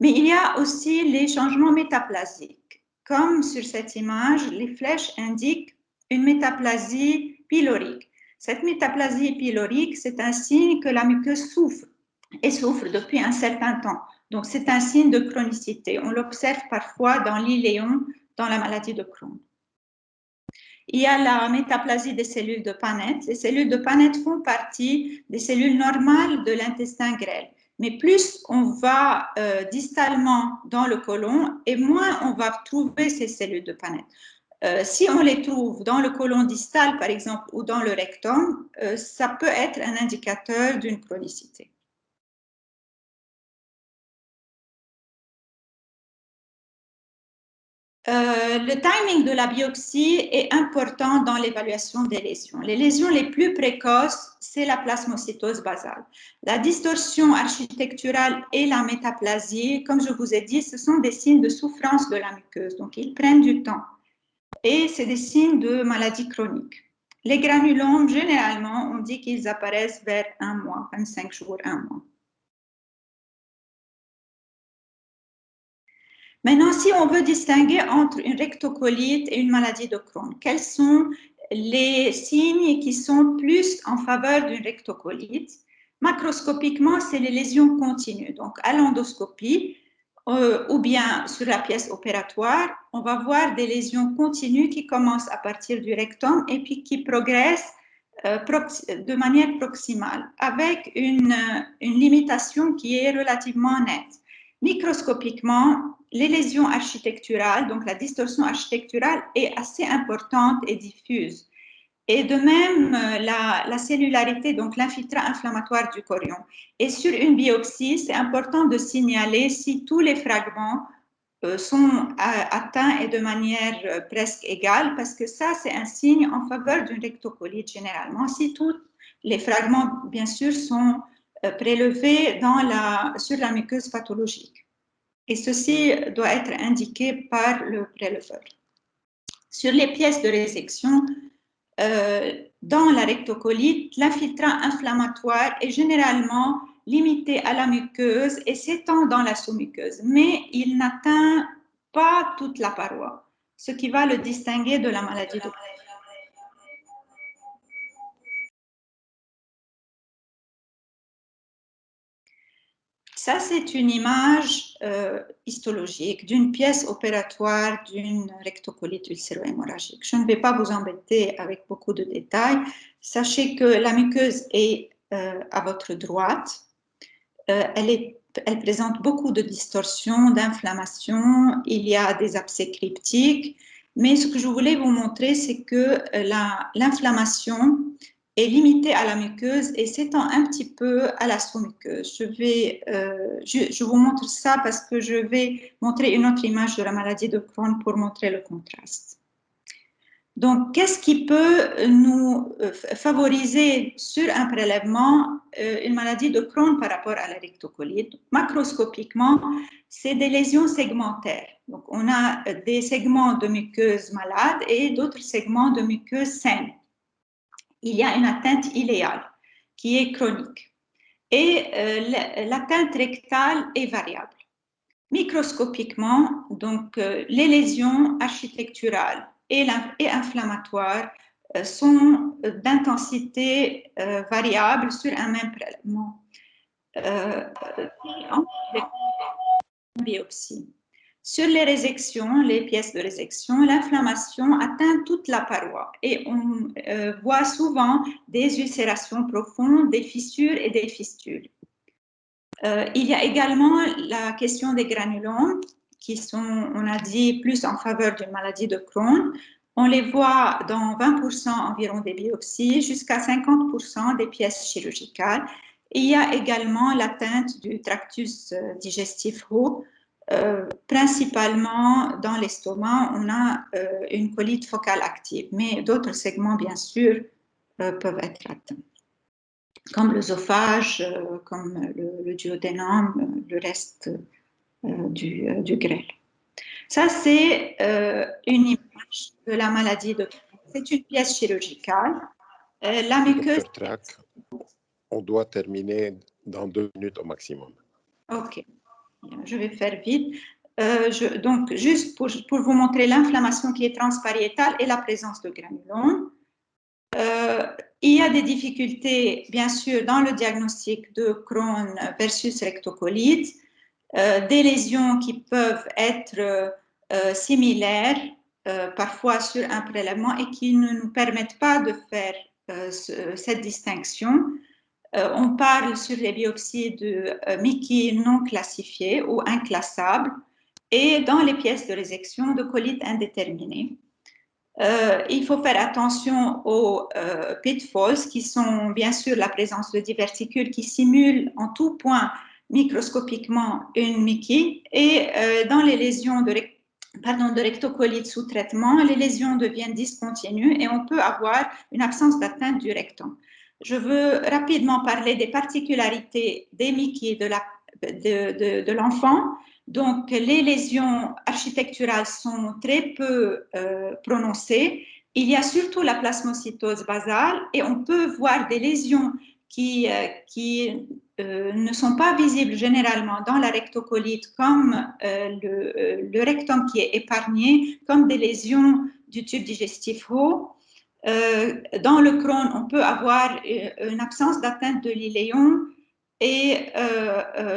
Mais il y a aussi les changements métaplasiques. Comme sur cette image, les flèches indiquent une métaplasie pylorique. Cette métaplasie pylorique, c'est un signe que la muqueuse souffre et souffre depuis un certain temps. Donc, c'est un signe de chronicité. On l'observe parfois dans l'iléon, dans la maladie de Crohn. Il y a la métaplasie des cellules de Paneth. Les cellules de Paneth font partie des cellules normales de l'intestin grêle. Mais plus on va distalement dans le côlon, et moins on va trouver ces cellules de Paneth. Si on les trouve dans le côlon distal, par exemple, ou dans le rectum, ça peut être un indicateur d'une chronicité. Le timing de la biopsie est important dans l'évaluation des lésions. Les lésions les plus précoces, c'est la plasmocytose basale. La distorsion architecturale et la métaplasie, comme je vous ai dit, ce sont des signes de souffrance de la muqueuse, donc ils prennent du temps. Et c'est des signes de maladie chronique. Les granulomes, généralement, on dit qu'ils apparaissent vers 1 mois, 25 jours, 1 mois. Maintenant, si on veut distinguer entre une rectocolite et une maladie de Crohn, quels sont les signes qui sont plus en faveur d'une rectocolite? Macroscopiquement, c'est les lésions continues. Donc, à l'endoscopie ou bien sur la pièce opératoire, on va voir des lésions continues qui commencent à partir du rectum et puis qui progressent de manière proximale avec une limitation qui est relativement nette. microscopiquement, les lésions architecturales, donc la distorsion architecturale est assez importante et diffuse. Et de même, la cellularité, donc l'infiltrat inflammatoire du chorion. Et sur une biopsie, c'est important de signaler si tous les fragments sont atteints et de manière presque égale, parce que ça, c'est un signe en faveur d'une rectocolite généralement. Si tous les fragments, bien sûr, sont prélevés sur la muqueuse pathologique. Et ceci doit être indiqué par le préleveur. Sur les pièces de résection, dans la rectocolite, l'infiltrat inflammatoire est généralement limité à la muqueuse et s'étend dans la sous-muqueuse, mais il n'atteint pas toute la paroi, ce qui va le distinguer de la maladie de Crohn. Ça, c'est une image histologique d'une pièce opératoire d'une rectocolite ulcéro-hémorragique. Je ne vais pas vous embêter avec beaucoup de détails. Sachez que la muqueuse est à votre droite. Elle présente beaucoup de distorsions, d'inflammations. Il y a des abcès cryptiques. Mais ce que je voulais vous montrer, c'est que l'inflammation est limitée à la muqueuse et s'étend un petit peu à la sous-muqueuse. Je vous montre ça parce que je vais montrer une autre image de la maladie de Crohn pour montrer le contraste. Donc, qu'est-ce qui peut nous favoriser sur un prélèvement une maladie de Crohn par rapport à la rectocolite? Macroscopiquement, c'est des lésions segmentaires. Donc, on a des segments de muqueuse malade et d'autres segments de muqueuse saine. Il y a une atteinte iléale qui est chronique. Et l'atteinte rectale est variable. Microscopiquement, donc, les lésions architecturales et inflammatoires sont d'intensité variable sur un même prélèvement. Biopsie. Sur les résections, les pièces de résection, l'inflammation atteint toute la paroi et on voit souvent des ulcérations profondes, des fissures et des fistules. Il y a également la question des granulomes qui sont, on a dit, plus en faveur d'une maladie de Crohn. On les voit dans 20% environ des biopsies, jusqu'à 50% des pièces chirurgicales. Il y a également l'atteinte du tractus digestif haut. Principalement dans l'estomac, on a une colite focale active, mais d'autres segments, bien sûr, peuvent être atteints, comme l'œsophage, comme le duodénum, le reste du grêle. Ça, c'est une image de la maladie de Crohn. C'est une pièce chirurgicale. La muqueuse... On doit terminer dans 2 minutes au maximum. OK. Je vais faire vite. Donc, juste pour vous montrer l'inflammation qui est transpariétale et la présence de granulomes. Il y a des difficultés, bien sûr, dans le diagnostic de Crohn versus rectocolite, des lésions qui peuvent être similaires, parfois sur un prélèvement, et qui ne nous permettent pas de faire cette distinction. On parle sur les biopsies de Miki non classifiées ou inclassables et dans les pièces de résection de colite indéterminée. Il faut faire attention aux pitfalls qui sont bien sûr la présence de diverticules qui simulent en tout point microscopiquement une Miki et dans les lésions de rectocolite sous traitement, les lésions deviennent discontinues et on peut avoir une absence d'atteinte du rectum. Je veux rapidement parler des particularités des Miki de l'enfant. Donc, les lésions architecturales sont très peu prononcées. Il y a surtout la plasmocytose basale et on peut voir des lésions qui ne sont pas visibles généralement dans la rectocolite comme le rectum qui est épargné, comme des lésions du tube digestif haut. Dans le Crohn, on peut avoir une absence d'atteinte de l'iléon et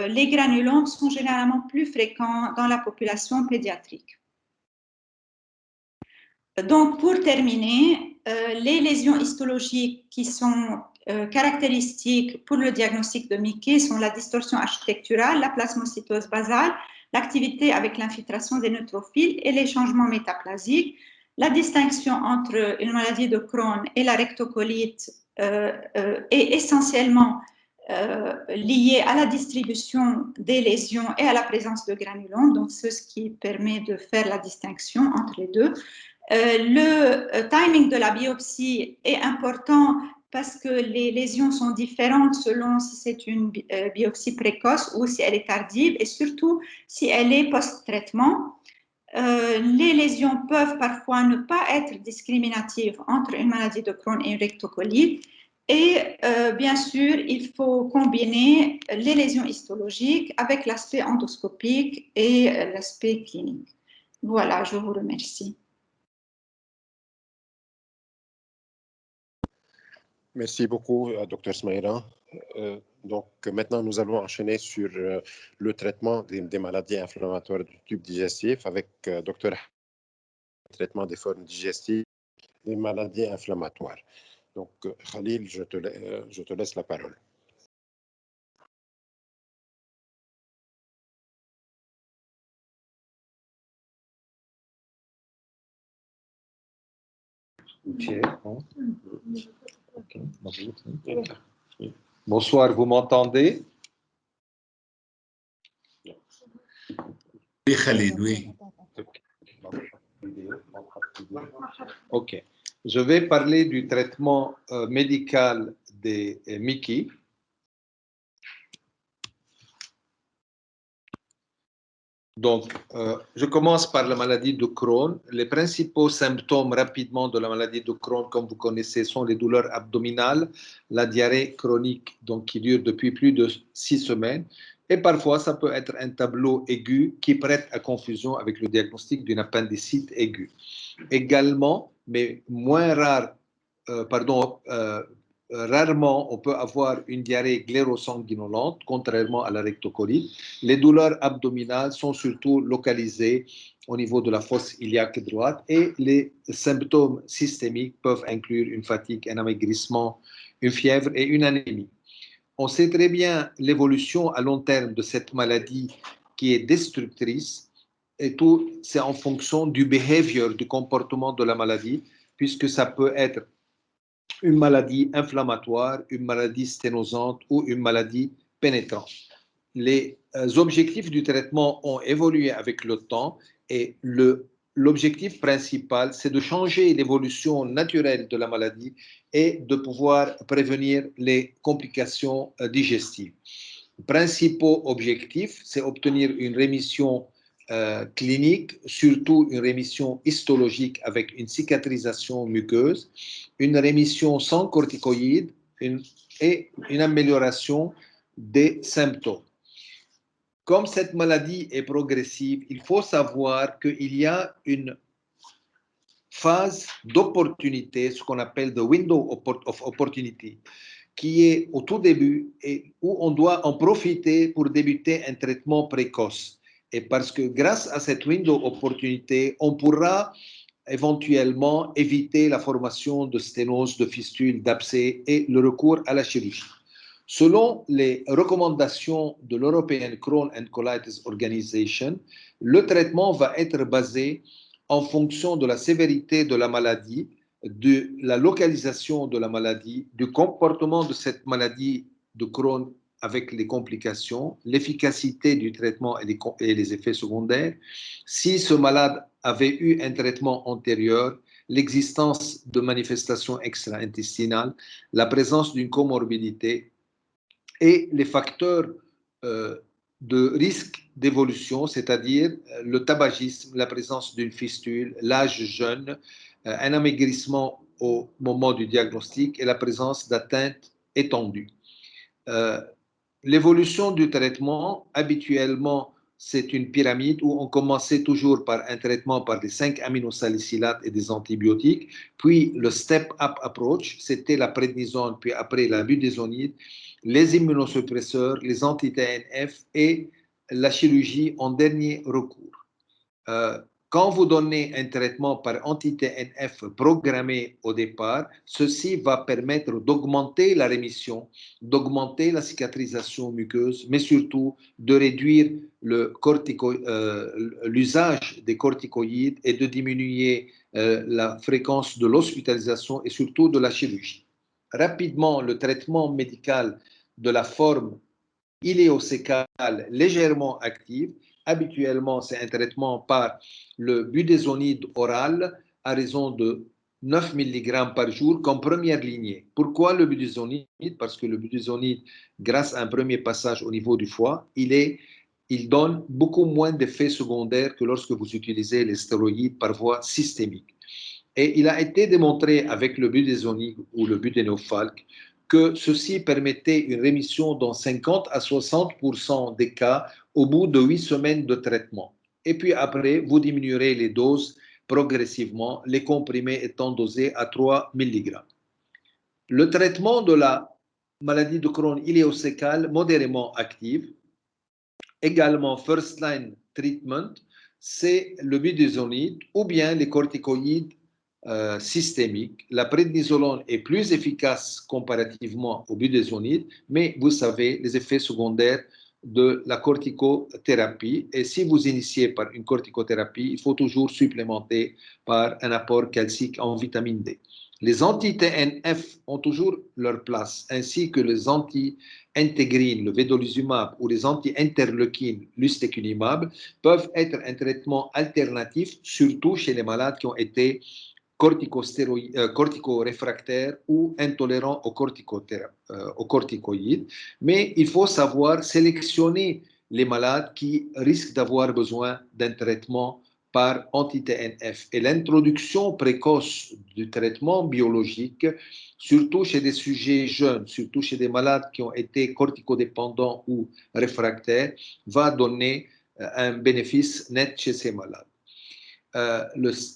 les granulomes sont généralement plus fréquents dans la population pédiatrique. Donc, pour terminer, les lésions histologiques qui sont caractéristiques pour le diagnostic de Mickey sont la distorsion architecturale, la plasmocytose basale, l'activité avec l'infiltration des neutrophiles et les changements métaplasiques. La distinction entre une maladie de Crohn et la rectocolite est essentiellement liée à la distribution des lésions et à la présence de granulomes, donc c'est ce qui permet de faire la distinction entre les deux. Le timing de la biopsie est important parce que les lésions sont différentes selon si c'est une biopsie précoce ou si elle est tardive et surtout si elle est post-traitement. Les lésions peuvent parfois ne pas être discriminatives entre une maladie de Crohn et une rectocolite. Et bien sûr, il faut combiner les lésions histologiques avec l'aspect endoscopique et l'aspect clinique. Voilà, je vous remercie. Merci beaucoup, Dr Smaïra. Donc, maintenant, nous allons enchaîner sur le traitement des maladies inflammatoires du tube digestif avec Dr. traitement des formes digestives des maladies inflammatoires. Donc, Khalil, je te laisse la parole. Bonsoir, vous m'entendez? Oui, Khalil, oui. Ok. Je vais parler du traitement médical des Mickey. Donc, je commence par la maladie de Crohn. Les principaux symptômes rapidement de la maladie de Crohn, comme vous connaissez, sont les douleurs abdominales, la diarrhée chronique, donc qui dure depuis plus de 6 semaines. Et parfois, ça peut être un tableau aigu qui prête à confusion avec le diagnostic d'une appendicite aiguë. Également, mais moins rare, rarement, on peut avoir une diarrhée glérosanguinolente, contrairement à la rectocolite. Les douleurs abdominales sont surtout localisées au niveau de la fosse iliaque droite et les symptômes systémiques peuvent inclure une fatigue, un amaigrissement, une fièvre et une anémie. On sait très bien l'évolution à long terme de cette maladie qui est destructrice et tout, c'est en fonction du behavior, du comportement de la maladie, puisque ça peut être une maladie inflammatoire, une maladie sténosante ou une maladie pénétrante. Les objectifs du traitement ont évolué avec le temps et l'objectif principal, c'est de changer l'évolution naturelle de la maladie et de pouvoir prévenir les complications digestives. Les principaux objectifs, c'est obtenir une rémission clinique, surtout une rémission histologique avec une cicatrisation muqueuse, une rémission sans corticoïdes et une amélioration des symptômes. Comme cette maladie est progressive, il faut savoir qu'il y a une phase d'opportunité, ce qu'on appelle the window of opportunity, qui est au tout début et où on doit en profiter pour débuter un traitement précoce. Et parce que grâce à cette window opportunité, on pourra éventuellement éviter la formation de sténose, de fistules, d'abcès et le recours à la chirurgie. Selon les recommandations de l'European Crohn and Colitis Organization, le traitement va être basé en fonction de la sévérité de la maladie, de la localisation de la maladie, du comportement de cette maladie de Crohn avec les complications, l'efficacité du traitement et les effets secondaires, si ce malade avait eu un traitement antérieur, l'existence de manifestations extra-intestinales, la présence d'une comorbidité et les facteurs de risque d'évolution, c'est-à-dire le tabagisme, la présence d'une fistule, l'âge jeune, un amaigrissement au moment du diagnostic et la présence d'atteintes étendues. L'évolution du traitement, habituellement, c'est une pyramide où on commençait toujours par un traitement par des 5 aminosalicylates et des antibiotiques, puis le step-up approach, c'était la prednisone, puis après la budesonide, les immunosuppresseurs, les anti-TNF et la chirurgie en dernier recours. quand vous donnez un traitement par anti-TNF programmé au départ, ceci va permettre d'augmenter la rémission, d'augmenter la cicatrisation muqueuse, mais surtout de réduire l'usage des corticoïdes et de diminuer la fréquence de l'hospitalisation et surtout de la chirurgie. Rapidement, le traitement médical de la forme iléosécale légèrement active, habituellement c'est un traitement par le budesonide oral à raison de 9 mg par jour comme première lignée. Pourquoi le budesonide? Parce que le budesonide, grâce à un premier passage au niveau du foie, il donne beaucoup moins d'effets secondaires que lorsque vous utilisez les stéroïdes par voie systémique. Et il a été démontré avec le budesonide ou le budénofalque que ceci permettait une rémission dans 50 à 60% des cas au bout de 8 semaines de traitement. Et puis après, vous diminuerez les doses progressivement, les comprimés étant dosés à 3 mg. Le traitement de la maladie de Crohn iléosécale modérément active, également first line treatment, c'est le budesonide ou bien les corticoïdes systémique. La prédnisolone est plus efficace comparativement au budesonide, mais vous savez les effets secondaires de la corticothérapie. Et si vous initiez par une corticothérapie, il faut toujours supplémenter par un apport calcique en vitamine D. Les anti-TNF ont toujours leur place, ainsi que les anti-intégrines, le vedolizumab, ou les anti-interleukines, l'ustekinumab, peuvent être un traitement alternatif, surtout chez les malades qui ont été cortico-réfractaires ou intolérants aux corticoïdes, mais il faut savoir sélectionner les malades qui risquent d'avoir besoin d'un traitement par anti-TNF. Et l'introduction précoce du traitement biologique, surtout chez des sujets jeunes, surtout chez des malades qui ont été corticodépendants ou réfractaires, va donner un bénéfice net chez ces malades.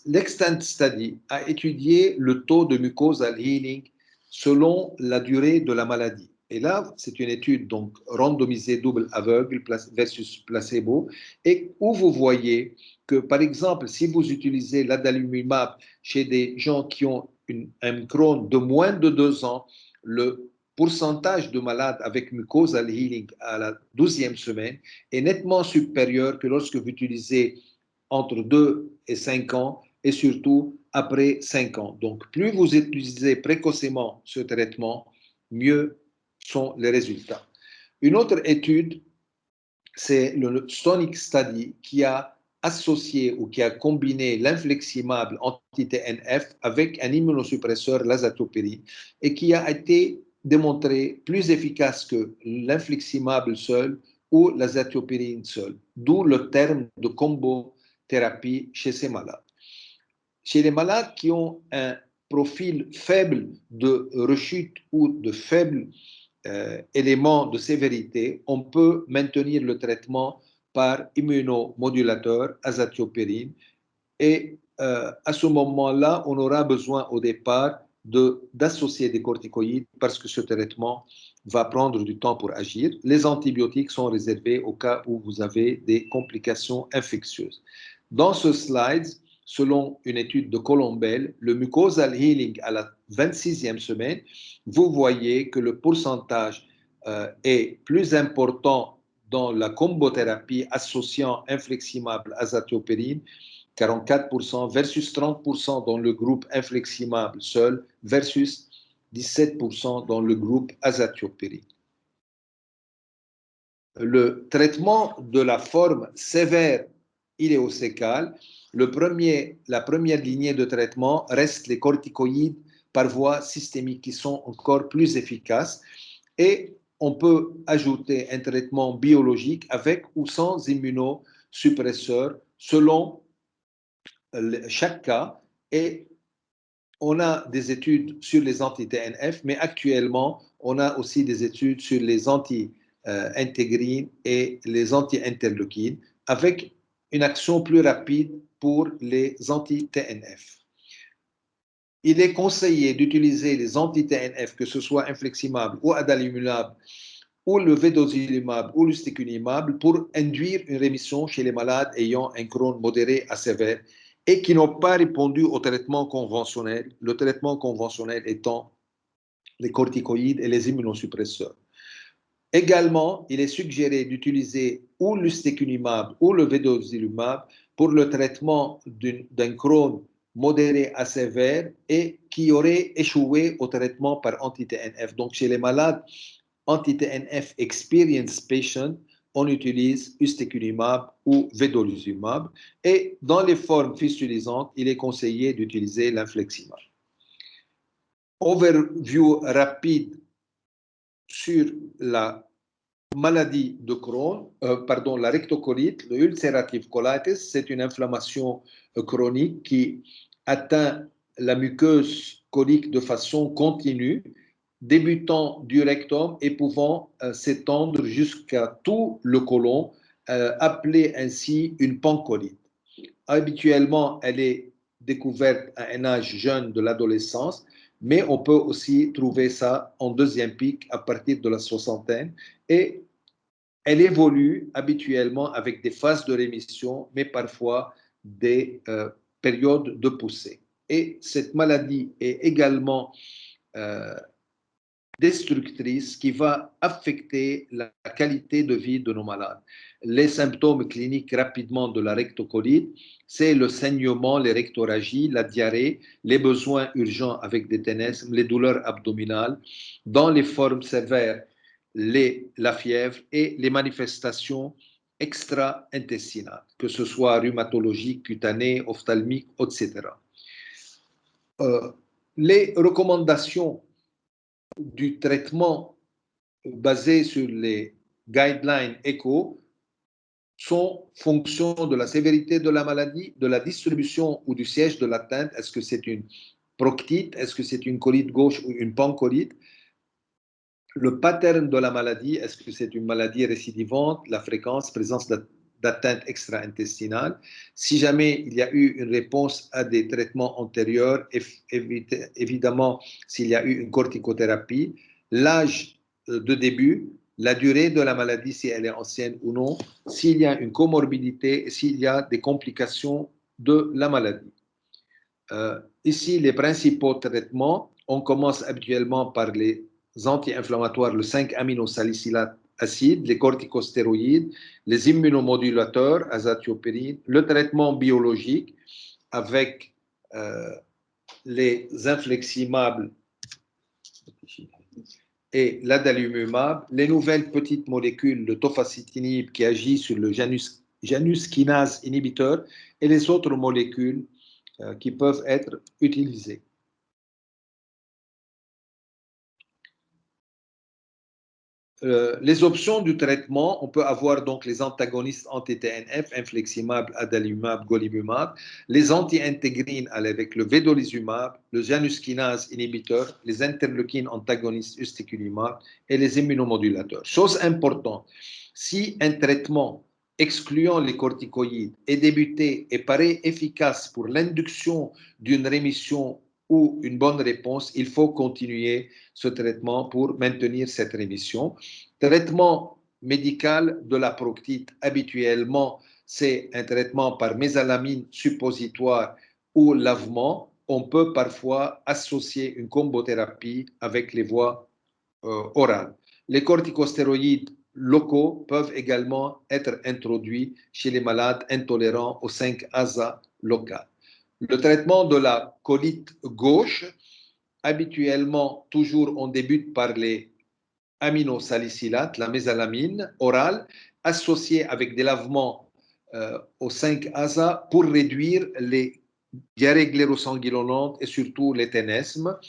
L'Extent Study a étudié le taux de mucosal healing selon la durée de la maladie. Et là, c'est une étude donc randomisée double aveugle versus placebo, et où vous voyez que, par exemple, si vous utilisez l'adalimumab chez des gens qui ont un Crohn de moins de 2 ans, le pourcentage de malades avec mucosal healing à la 12e semaine est nettement supérieur que lorsque vous utilisez entre 2 et 5 ans et surtout après 5 ans. Donc, plus vous utilisez précocement ce traitement, mieux sont les résultats. Une autre étude, c'est le Sonic Study qui a associé ou qui a combiné l'infliximab anti-TNF avec un immunosuppresseur, l'azathiopyrine, et qui a été démontré plus efficace que l'infliximab seul ou l'azathiopyrine seul, d'où le terme de combo thérapie chez ces malades. Chez les malades qui ont un profil faible de rechute ou de faible élément de sévérité, on peut maintenir le traitement par immunomodulateur, azathiopyrine, et à ce moment-là, on aura besoin au départ d'associer des corticoïdes parce que ce traitement va prendre du temps pour agir. Les antibiotiques sont réservés au cas où vous avez des complications infectieuses. Dans ce slide, selon une étude de Colombel, le mucosal healing à la 26e semaine, vous voyez que le pourcentage est plus important dans la combothérapie associant infliximab azathiopyrine, 44% versus 30% dans le groupe infliximab seul versus 17% dans le groupe azathiopyrine. Le traitement de la forme sévère iléosécale, la première lignée de traitement reste les corticoïdes par voie systémique qui sont encore plus efficaces, et on peut ajouter un traitement biologique avec ou sans immunosuppresseur selon chaque cas, et on a des études sur les anti-TNF, mais actuellement, on a aussi des études sur les anti-intégrines et les anti-interleukines, avec une action plus rapide pour les anti-TNF. Il est conseillé d'utiliser les anti-TNF, que ce soit infliximab ou adalimumab, ou le vedolizumab ou l'ustekinumab pour induire une rémission chez les malades ayant un Crohn modéré à sévère et qui n'ont pas répondu au traitement conventionnel, le traitement conventionnel étant les corticoïdes et les immunosuppresseurs. Également, il est suggéré d'utiliser ou l'ustekinumab ou le vedolizumab pour le traitement d'un Crohn modéré à sévère et qui aurait échoué au traitement par anti-TNF. Donc, chez les malades anti-TNF experienced patient, on utilise ustekinumab ou vedolizumab. Et dans les formes fistulisantes, il est conseillé d'utiliser l'infliximab. Overview rapide sur la maladie de Crohn, la rectocolite, le ulcerative colitis, c'est une inflammation chronique qui atteint la muqueuse colique de façon continue, débutant du rectum et pouvant s'étendre jusqu'à tout le côlon, appelée ainsi une pancolite. Habituellement, elle est découverte à un âge jeune de l'adolescence, mais on peut aussi trouver ça en deuxième pic à partir de la soixantaine et elle évolue habituellement avec des phases de rémission, mais parfois des périodes de poussée. Et cette maladie est également destructrice qui va affecter la qualité de vie de nos malades. Les symptômes cliniques rapidement de la rectocolite, c'est le saignement, les rectorragies, la diarrhée, les besoins urgents avec des ténesmes, les douleurs abdominales. Dans les formes sévères, la fièvre et les manifestations extra-intestinales, que ce soit rhumatologiques, cutanées, ophtalmiques, etc. Les recommandations du traitement basé sur les guidelines ECHO sont fonction de la sévérité de la maladie, de la distribution ou du siège de l'atteinte. Est-ce que c'est une proctite? Est-ce que c'est une colite gauche ou une pancolite? Le pattern de la maladie, est-ce que c'est une maladie récidivante? La fréquence, présence d'atteinte extra-intestinale. Si jamais il y a eu une réponse à des traitements antérieurs, évidemment, s'il y a eu une corticothérapie, l'âge de début, la durée de la maladie, si elle est ancienne ou non, s'il y a une comorbidité et s'il y a des complications de la maladie. Ici, les principaux traitements, on commence habituellement par les anti-inflammatoires, le 5-aminosalicylate acide, les corticostéroïdes, les immunomodulateurs, azathioprine, le traitement biologique avec les infleximables et l'adalimumab, les nouvelles petites molécules, le tofacitinib qui agit sur le Janus kinase inhibiteur et les autres molécules qui peuvent être utilisées. Les options du traitement, on peut avoir donc les antagonistes anti-TNF, infliximab, adalimumab, golimumab, les anti-intégrines avec le vedolizumab, le Janus kinase inhibiteur, les interleukines antagonistes ustekinumab et les immunomodulateurs. Chose importante, si un traitement excluant les corticoïdes est débuté et paraît efficace pour l'induction d'une rémission ou une bonne réponse, il faut continuer ce traitement pour maintenir cette rémission. Traitement médical de la proctite, habituellement, c'est un traitement par mésalamine suppositoire ou lavement. On peut parfois associer une combothérapie avec les voies orales. Les corticostéroïdes locaux peuvent également être introduits chez les malades intolérants au 5-ASA local. Le traitement de la colite gauche, habituellement, toujours on débute par les aminosalicylates, la mésalamine orale, associée avec des lavements au 5-ASA pour réduire les diarrhées glérosanguinolentes et surtout les ténesmes.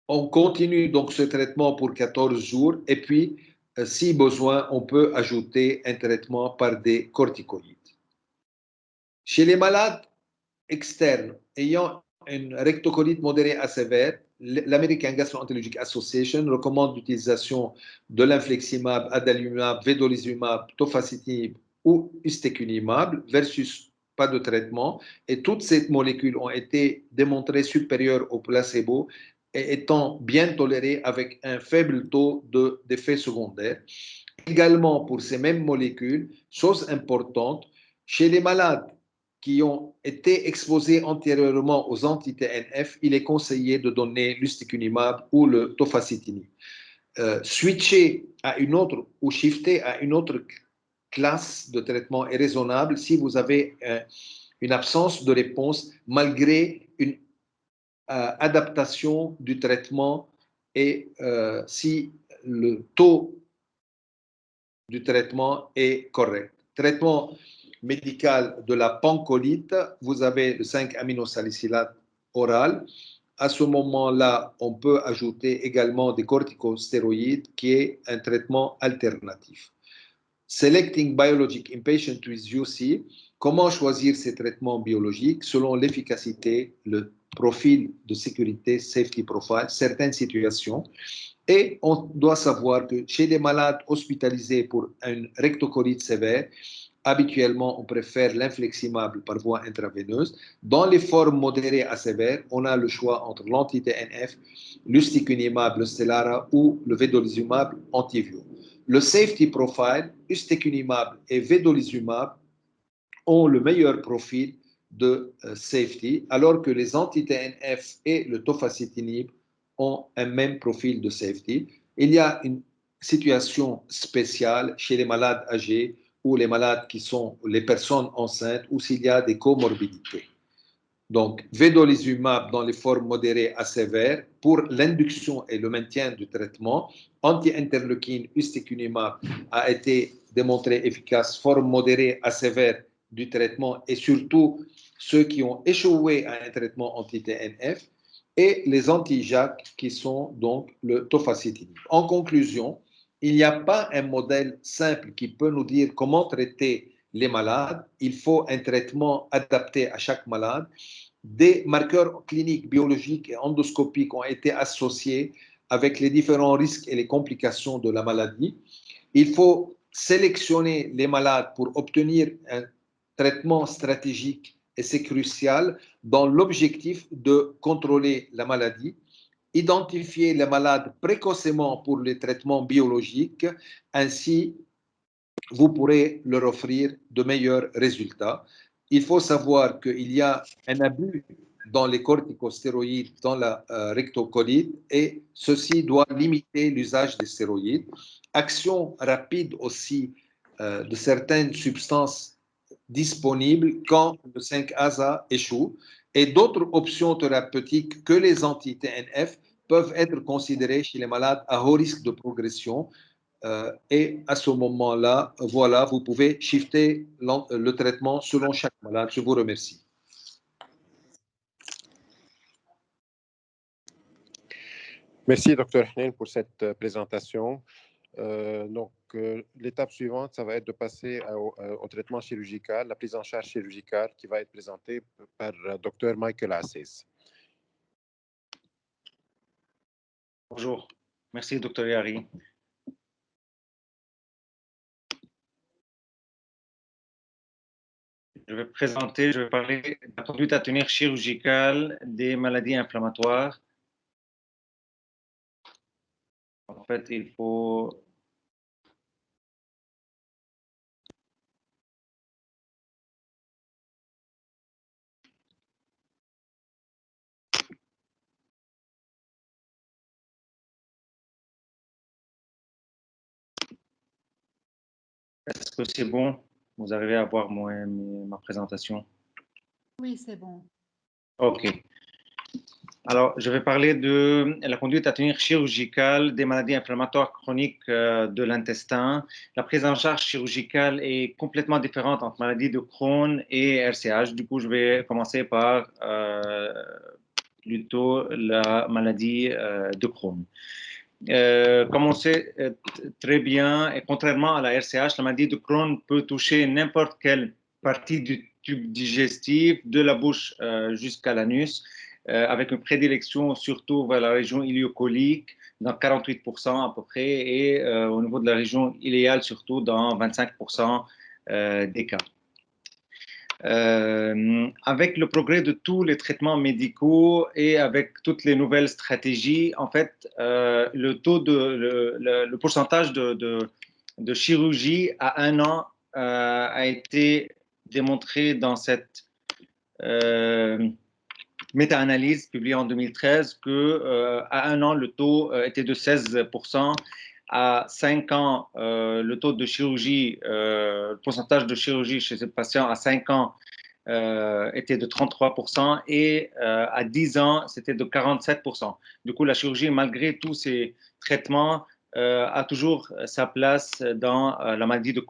On continue donc ce traitement pour 14 jours et puis, si besoin, on peut ajouter un traitement par des corticoïdes. Chez les malades externes ayant une rectocolite modérée à sévère, l'American Gastroenterologic Association recommande l'utilisation de l'infliximab, adalimumab, vedolizumab, tofacitinib ou ustekinumab versus pas de traitement. Et toutes ces molécules ont été démontrées supérieures au placebo et étant bien toléré avec un faible taux d'effets secondaires. Également, pour ces mêmes molécules, chose importante, chez les malades qui ont été exposés antérieurement aux anti-TNF, il est conseillé de donner l'ustekinumab ou le tofacitinib. Switcher à une autre ou shifter à une autre classe de traitement est raisonnable si vous avez une absence de réponse malgré une adaptation du traitement et si le taux du traitement est correct. Traitement médical de la pancolite, vous avez le 5-aminosalicylate oral. À ce moment-là, on peut ajouter également des corticostéroïdes qui est un traitement alternatif. Selecting biologic in patient with UC, comment choisir ces traitements biologiques selon l'efficacité, le profil de sécurité, safety profile, certaines situations. Et on doit savoir que chez les malades hospitalisés pour une rectocolite sévère, habituellement, on préfère l'infliximab par voie intraveineuse. Dans les formes modérées à sévères, on a le choix entre l'anti-TNF, l'ustekinumab, le Stelara ou le vedolizumab antivio. Le safety profile, ustekinumab et vedolizumab ont le meilleur profil de safety, alors que les anti-TNF et le tofacitinib ont un même profil de safety. Il y a une situation spéciale chez les malades âgés ou les malades qui sont les personnes enceintes ou s'il y a des comorbidités. Donc, vedolizumab dans les formes modérées à sévères pour l'induction et le maintien du traitement. Anti-interleukine ustekinumab a été démontré efficace, forme modérée à sévère du traitement et surtout ceux qui ont échoué à un traitement anti-TNF et les anti-JAK qui sont donc le tofacitinib. En conclusion, il n'y a pas un modèle simple qui peut nous dire comment traiter les malades. Il faut un traitement adapté à chaque malade. Des marqueurs cliniques, biologiques et endoscopiques ont été associés avec les différents risques et les complications de la maladie. Il faut sélectionner les malades pour obtenir un traitement stratégique et c'est crucial dans l'objectif de contrôler la maladie, identifier les malades précocement pour les traitements biologiques, ainsi vous pourrez leur offrir de meilleurs résultats. Il faut savoir qu'il y a un abus dans les corticostéroïdes, dans la rectocolite, et ceci doit limiter l'usage des stéroïdes. Action rapide aussi de certaines substances disponibles quand le 5-ASA échoue, et d'autres options thérapeutiques que les anti-TNF peuvent être considérées chez les malades à haut risque de progression. Et à ce moment-là, voilà, vous pouvez shifter le traitement selon chaque malade. Je vous remercie. Merci, Dr. Hnein, pour cette présentation. L'étape suivante, ça va être de passer au traitement chirurgical, la prise en charge chirurgicale qui va être présentée par Dr. Michael Assis. Bonjour. Merci, Dr. Yari. Je vais parler de la conduite à tenir chirurgicale des maladies inflammatoires. En fait, il faut... Est-ce que c'est bon? Vous arrivez à voir ma présentation? Oui, c'est bon. OK. Alors, je vais parler de la conduite à tenir chirurgicale des maladies inflammatoires chroniques de l'intestin. La prise en charge chirurgicale est complètement différente entre maladie de Crohn et RCH. Du coup, je vais commencer par plutôt la maladie de Crohn. Comme on sait très bien, et contrairement à la RCH, la maladie de Crohn peut toucher n'importe quelle partie du tube digestif, de la bouche jusqu'à l'anus, avec une prédilection surtout vers la région iléocolique, dans 48% à peu près, et au niveau de la région iléale, surtout dans 25% des cas. Avec le progrès de tous les traitements médicaux et avec toutes les nouvelles stratégies, en fait, le pourcentage de chirurgie à 1 an a été démontré dans cette méta-analyse publiée en 2013 que à 1 an, le taux était de 16%. À 5 ans, le taux de chirurgie, le pourcentage de chirurgie chez ces patients à 5 ans était de 33% et à 10 ans, c'était de 47%. Du coup, la chirurgie, malgré tous ces traitements, a toujours sa place dans la maladie de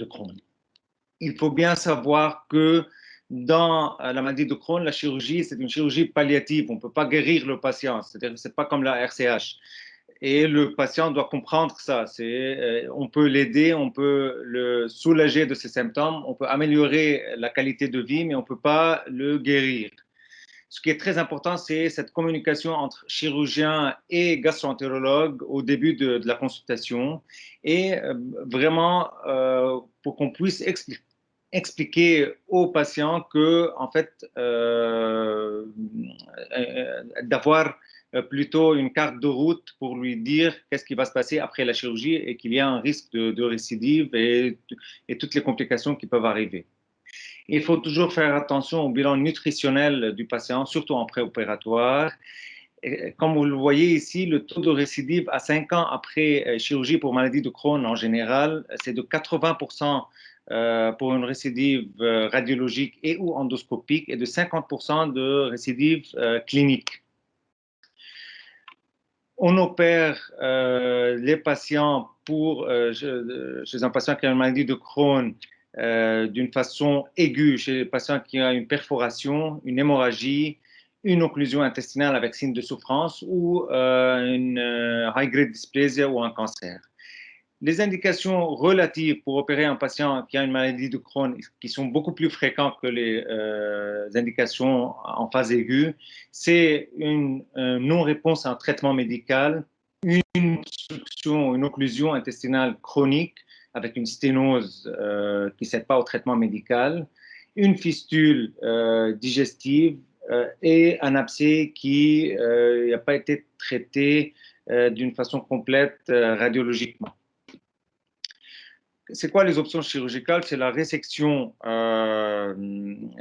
Crohn. Il faut bien savoir que dans la maladie de Crohn, la chirurgie, c'est une chirurgie palliative. On ne peut pas guérir le patient. C'est-à-dire que ce n'est pas comme la RCH. Et le patient doit comprendre ça. On peut l'aider, on peut le soulager de ses symptômes, on peut améliorer la qualité de vie, mais on ne peut pas le guérir. Ce qui est très important, c'est cette communication entre chirurgien et gastro-entérologue au début de la consultation et vraiment pour qu'on puisse expliquer aux patients que, en fait, d'avoir plutôt une carte de route pour lui dire qu'est-ce qui va se passer après la chirurgie et qu'il y a un risque de récidive et toutes les complications qui peuvent arriver. Il faut toujours faire attention au bilan nutritionnel du patient, surtout en préopératoire. Comme vous le voyez ici, le taux de récidive à 5 ans après chirurgie pour maladie de Crohn en général, c'est de 80% pour une récidive radiologique et ou endoscopique et de 50% de récidive clinique. On opère les patients chez un patient qui a une maladie de Crohn d'une façon aiguë, chez les patients qui ont une perforation, une hémorragie, une occlusion intestinale avec signe de souffrance ou une high-grade dysplasia ou un cancer. Les indications relatives pour opérer un patient qui a une maladie de Crohn, qui sont beaucoup plus fréquentes que les indications en phase aiguë, c'est une non-réponse à un traitement médical, une obstruction, une occlusion intestinale chronique avec une sténose qui ne cède pas au traitement médical, une fistule digestive et un abcès qui n'a pas été traité d'une façon complète radiologiquement. C'est quoi les options chirurgicales? C'est la résection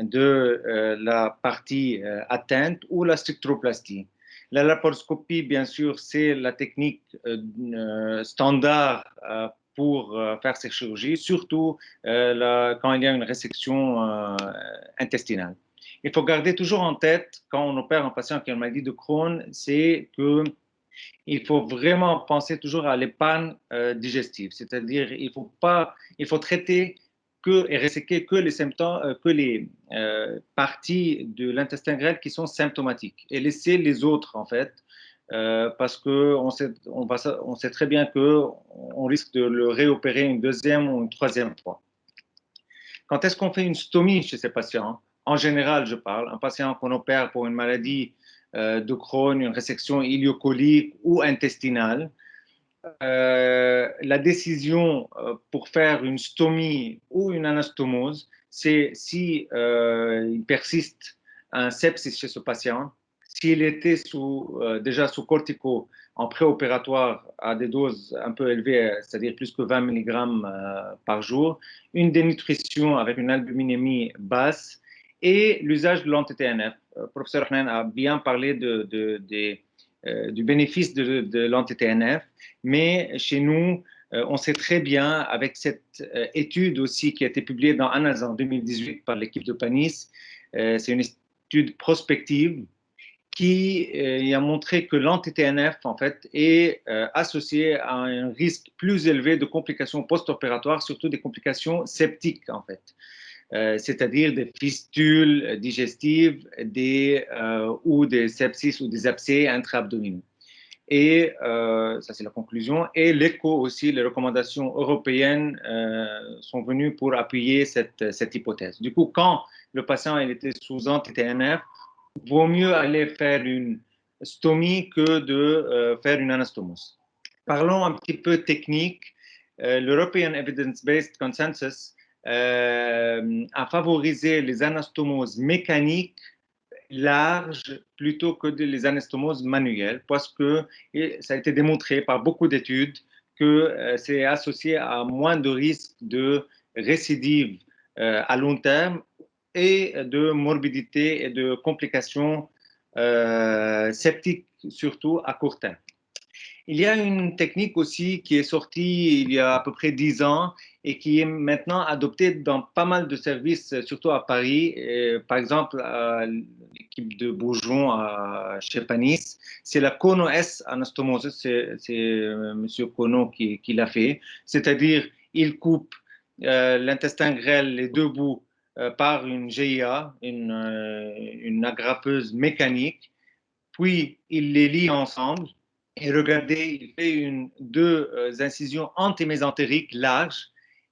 de la partie atteinte ou la structuroplastie. La laparoscopie, bien sûr, c'est la technique standard pour faire ces chirurgies, surtout quand il y a une résection intestinale. Il faut garder toujours en tête, quand on opère un patient qui a une maladie de Crohn, c'est que il faut vraiment penser toujours à l'épargne digestive, c'est-à-dire il faut traiter et réséquer que les symptômes, que les parties de l'intestin grêle qui sont symptomatiques et laisser les autres en fait, parce qu'on sait très bien qu'on risque de le réopérer une deuxième ou une troisième fois. Quand est-ce qu'on fait une stomie chez ces patients? En général, je parle, un patient qu'on opère pour une maladie de Crohn, une résection iliocolique ou intestinale. La décision pour faire une stomie ou une anastomose, c'est si il persiste un sepsis chez ce patient, s'il était déjà sous cortico en préopératoire à des doses un peu élevées, c'est-à-dire plus que 20 mg par jour, une dénutrition avec une albuminémie basse, et l'usage de l'anti-TNF. Le professeur Hanan a bien parlé du bénéfice de l'anti-TNF, mais chez nous, on sait très bien, avec cette étude aussi qui a été publiée dans Annals en 2018 par l'équipe de Panis, c'est une étude prospective qui a montré que l'anti-TNF en fait, est associé à un risque plus élevé de complications post-opératoires, surtout des complications septiques en fait. C'est-à-dire des fistules digestives ou des sepsis ou des abcès intra-abdominaux. Et ça, c'est la conclusion. Et l'écho aussi, les recommandations européennes sont venues pour appuyer cette hypothèse. Du coup, quand le patient était sous anti-TNF, il vaut mieux aller faire une stomie que de faire une anastomose. Parlons un petit peu technique. L'European Evidence-Based Consensus à favoriser les anastomoses mécaniques larges plutôt que les anastomoses manuelles, parce que ça a été démontré par beaucoup d'études que c'est associé à moins de risques de récidive à long terme et de morbidité et de complications septiques, surtout à court terme. Il y a une technique aussi qui est sortie il y a à peu près 10 ans et qui est maintenant adoptée dans pas mal de services, surtout à Paris. Et, par exemple, l'équipe de Bourgeon chez Panis, c'est la Kono S anastomose. C'est M. Kono qui l'a fait. C'est-à-dire, il coupe l'intestin grêle, les deux bouts, par une GIA, une agrafeuse mécanique, puis il les lie ensemble. Et regardez, il fait deux incisions antimésentériques larges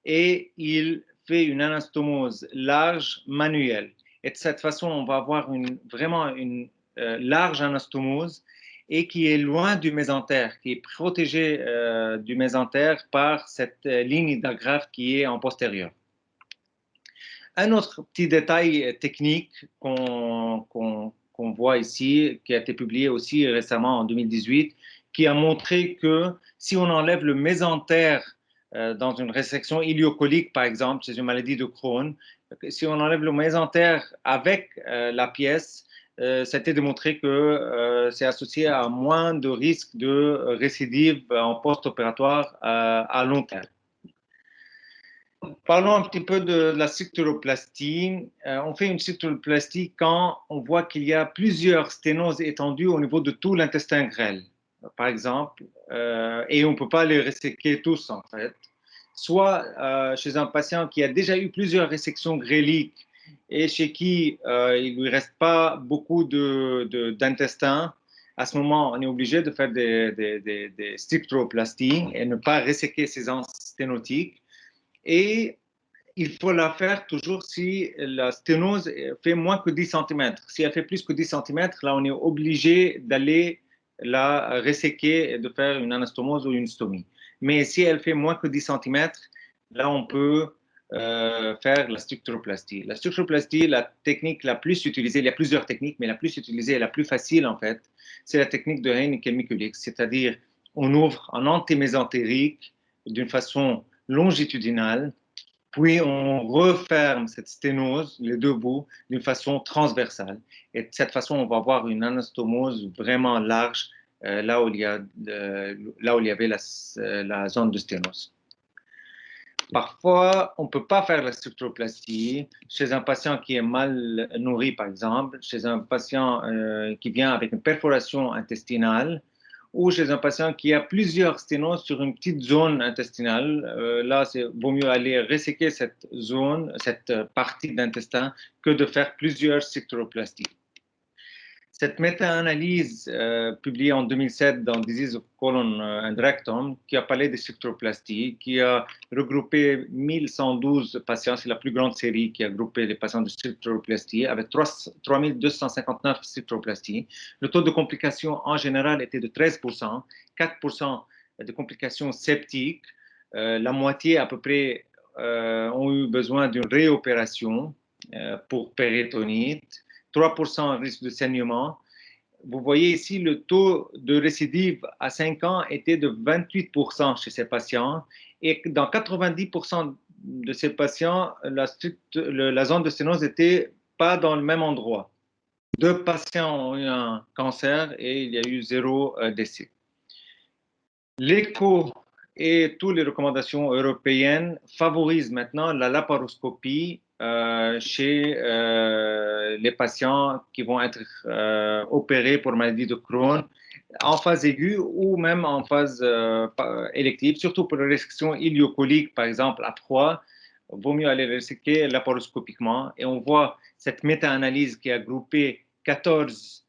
et il fait une anastomose large manuelle. Et de cette façon, on va avoir vraiment une large anastomose et qui est loin du mésentère, qui est protégé du mésentère par cette ligne d'agrafe qui est en postérieur. Un autre petit détail technique qu'on voit ici, qui a été publié aussi récemment en 2018, qui a montré que si on enlève le mésentère dans une résection iliocolique, par exemple, chez une maladie de Crohn, si on enlève le mésentère avec la pièce, c'était démontré que c'est associé à moins de risques de récidive en post-opératoire à long terme. Parlons un petit peu de la structuroplastie. On fait une structuroplastie quand on voit qu'il y a plusieurs sténoses étendues au niveau de tout l'intestin grêle, par exemple, et on ne peut pas les resséquer tous, en fait. Soit chez un patient qui a déjà eu plusieurs résections grêliques et chez qui il ne lui reste pas beaucoup d'intestin. À ce moment, on est obligé de faire des structuroplasties et ne pas resséquer ces anses sténotiques. Et il faut la faire toujours si la sténose fait moins que 10 cm. Si elle fait plus que 10 cm, là, on est obligé d'aller la resséquer et de faire une anastomose ou une stomie. Mais si elle fait moins que 10 cm, là, on peut faire la structuroplastie. La structuroplastie, la technique la plus utilisée, il y a plusieurs techniques, mais la plus utilisée et la plus facile, en fait, c'est la technique de Heineken-Mikulicz, c'est-à-dire on ouvre un antimésentérique d'une façon longitudinale, puis on referme cette sténose, les deux bouts, d'une façon transversale. Et de cette façon, on va avoir une anastomose vraiment large là où il y avait la zone de sténose. Parfois, on ne peut pas faire la structuroplastie chez un patient qui est mal nourri, par exemple, chez un patient qui vient avec une perforation intestinale, ou chez un patient qui a plusieurs sténoses sur une petite zone intestinale. Là, il vaut mieux aller resséquer cette zone, cette partie d'intestin, que de faire plusieurs structuroplasties. Cette méta-analyse publiée en 2007 dans Disease of Colon and Rectum, qui a parlé de structuroplastie, qui a regroupé 1112 patients, c'est la plus grande série qui a groupé les patients de structuroplastie, avec 3259 structuroplasties. Le taux de complications en général était de 13%, 4% de complications septiques, la moitié à peu près ont eu besoin d'une réopération pour péritonite, 3% risque de saignement. Vous voyez ici, le taux de récidive à 5 ans était de 28% chez ces patients et dans 90% de ces patients, la zone de sténose n'était pas dans le même endroit. 2 patients ont eu un cancer et il y a eu 0 décès. L'écho et toutes les recommandations européennes favorisent maintenant la laparoscopie chez les patients qui vont être opérés pour maladie de Crohn en phase aiguë ou même en phase élective, surtout pour les restrictions iliocoliques, par exemple à froid. Il vaut mieux aller resséquer laparoscopiquement. Et on voit cette méta-analyse qui a groupé 14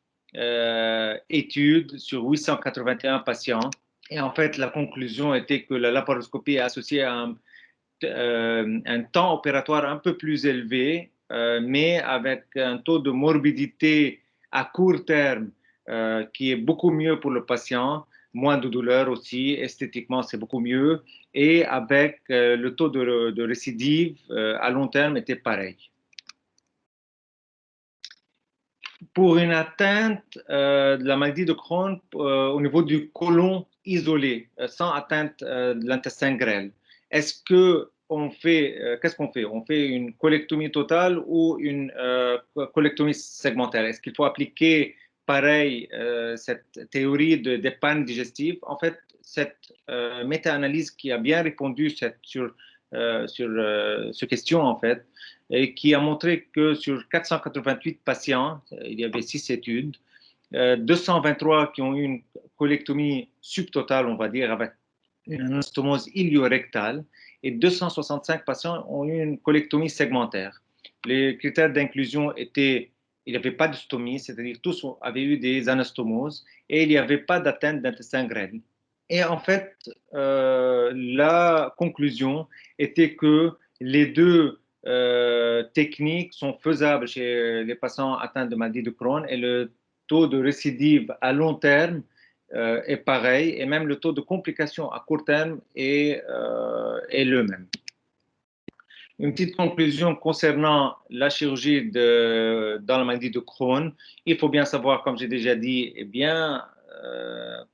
études sur 881 patients. Et en fait, la conclusion était que la laparoscopie est associée à un temps opératoire un peu plus élevé, mais avec un taux de morbidité à court terme qui est beaucoup mieux pour le patient, moins de douleur aussi, esthétiquement c'est beaucoup mieux, et avec le taux de récidive à long terme était pareil. Pour une atteinte de la maladie de Crohn au niveau du côlon isolé, sans atteinte de l'intestin grêle, qu'est-ce qu'on fait? On fait une colectomie totale ou une colectomie segmentaire? Est-ce qu'il faut appliquer pareil cette théorie d'épargne digestive? En fait, cette méta-analyse qui a bien répondu sur cette question, en fait, et qui a montré que sur 488 patients, il y avait 6 études, 223 qui ont eu une colectomie subtotale, on va dire, avec une anastomose iliorectale, et 265 patients ont eu une colectomie segmentaire. Les critères d'inclusion étaient, il n'y avait pas de stomie, c'est-à-dire tous avaient eu des anastomoses, et il n'y avait pas d'atteinte d'intestin grêle. Et en fait, la conclusion était que les deux techniques sont faisables chez les patients atteints de maladie de Crohn et le taux de récidive à long terme est pareil et même le taux de complication à court terme est le même. Une petite conclusion concernant la chirurgie dans la maladie de Crohn. Il faut bien savoir, comme j'ai déjà dit, et bien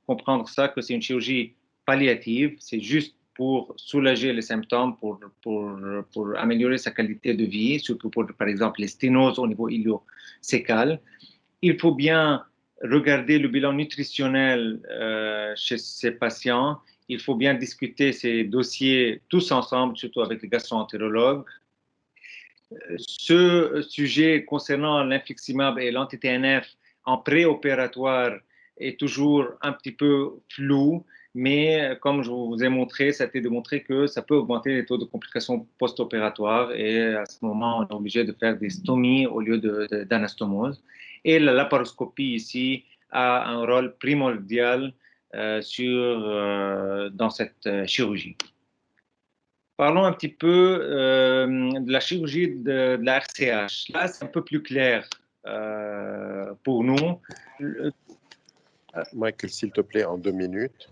comprendre ça, que c'est une chirurgie palliative. C'est juste pour soulager les symptômes, pour améliorer sa qualité de vie, surtout pour, par exemple, les sténoses au niveau iléo-cécal. Il faut bien regarder le bilan nutritionnel chez ces patients. Il faut bien discuter ces dossiers tous ensemble, surtout avec les gastro-entérologues. Ce sujet concernant l'infliximab et l'anti-TNF en préopératoire est toujours un petit peu flou, mais comme je vous ai montré, ça a été démontré que ça peut augmenter les taux de complications post-opératoires et à ce moment, on est obligé de faire des stomies au lieu d'anastomose. Et la laparoscopie ici a un rôle primordial dans cette chirurgie. Parlons un petit peu de la chirurgie de la RCH. Là, c'est un peu plus clair pour nous. Michael, s'il te plaît, en 2 minutes.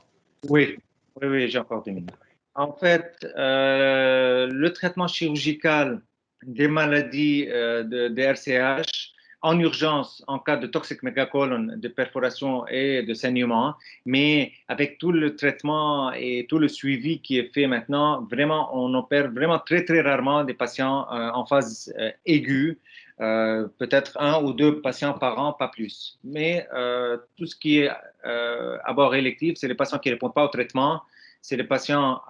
Oui, j'ai encore 2 minutes. En fait, le traitement chirurgical des maladies de RCH en urgence en cas de toxic megacolon, de perforation et de saignement, mais avec tout le traitement et tout le suivi qui est fait maintenant, vraiment, on opère vraiment très, très rarement des patients en phase aiguë, peut-être 1 ou 2 patients par an, pas plus. Mais tout ce qui est à bord électif, c'est les patients qui ne répondent pas au traitement, c'est les patients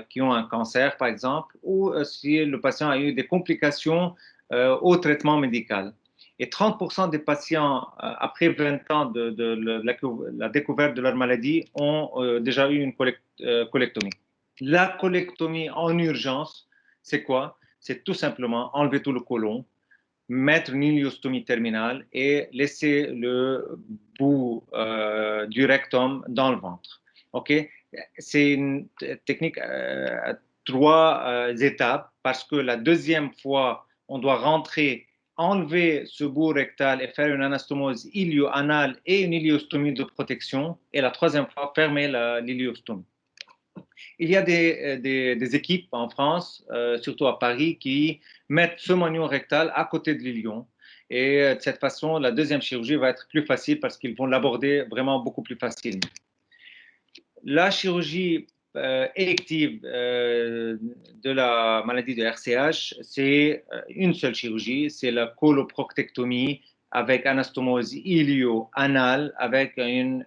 qui ont un cancer, par exemple, ou si le patient a eu des complications au traitement médical. Et 30% des patients, après 20 ans de la découverte de leur maladie, ont déjà eu une colectomie. La colectomie en urgence, c'est quoi? C'est tout simplement enlever tout le côlon, mettre une iléostomie terminale et laisser le bout du rectum dans le ventre. Okay? C'est une technique à 3 étapes parce que la deuxième fois, on doit rentrer, enlever ce bout rectal et faire une anastomose ilio-anale et une iléostomie de protection. Et la troisième fois, fermer l'iléostomie. Il y a des équipes en France, surtout à Paris, qui mettent ce moignon rectal à côté de l'ilion. Et de cette façon, la deuxième chirurgie va être plus facile parce qu'ils vont l'aborder vraiment beaucoup plus facilement. La chirurgie élective de la maladie de RCH, c'est une seule chirurgie, c'est la coloproctectomie avec anastomose ilio-anale avec une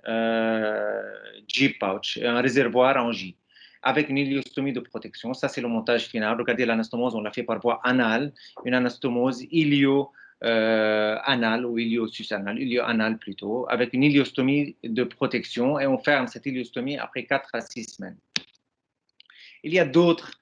G-pouch, un réservoir en J, avec une iléostomie de protection. Ça, c'est le montage final. Regardez l'anastomose, on l'a fait par voie anale, une anastomose ilio-anale ou ilio-susanale, ilio-anale plutôt, avec une iléostomie de protection et on ferme cette iléostomie après 4 à 6 semaines. Il y a d'autres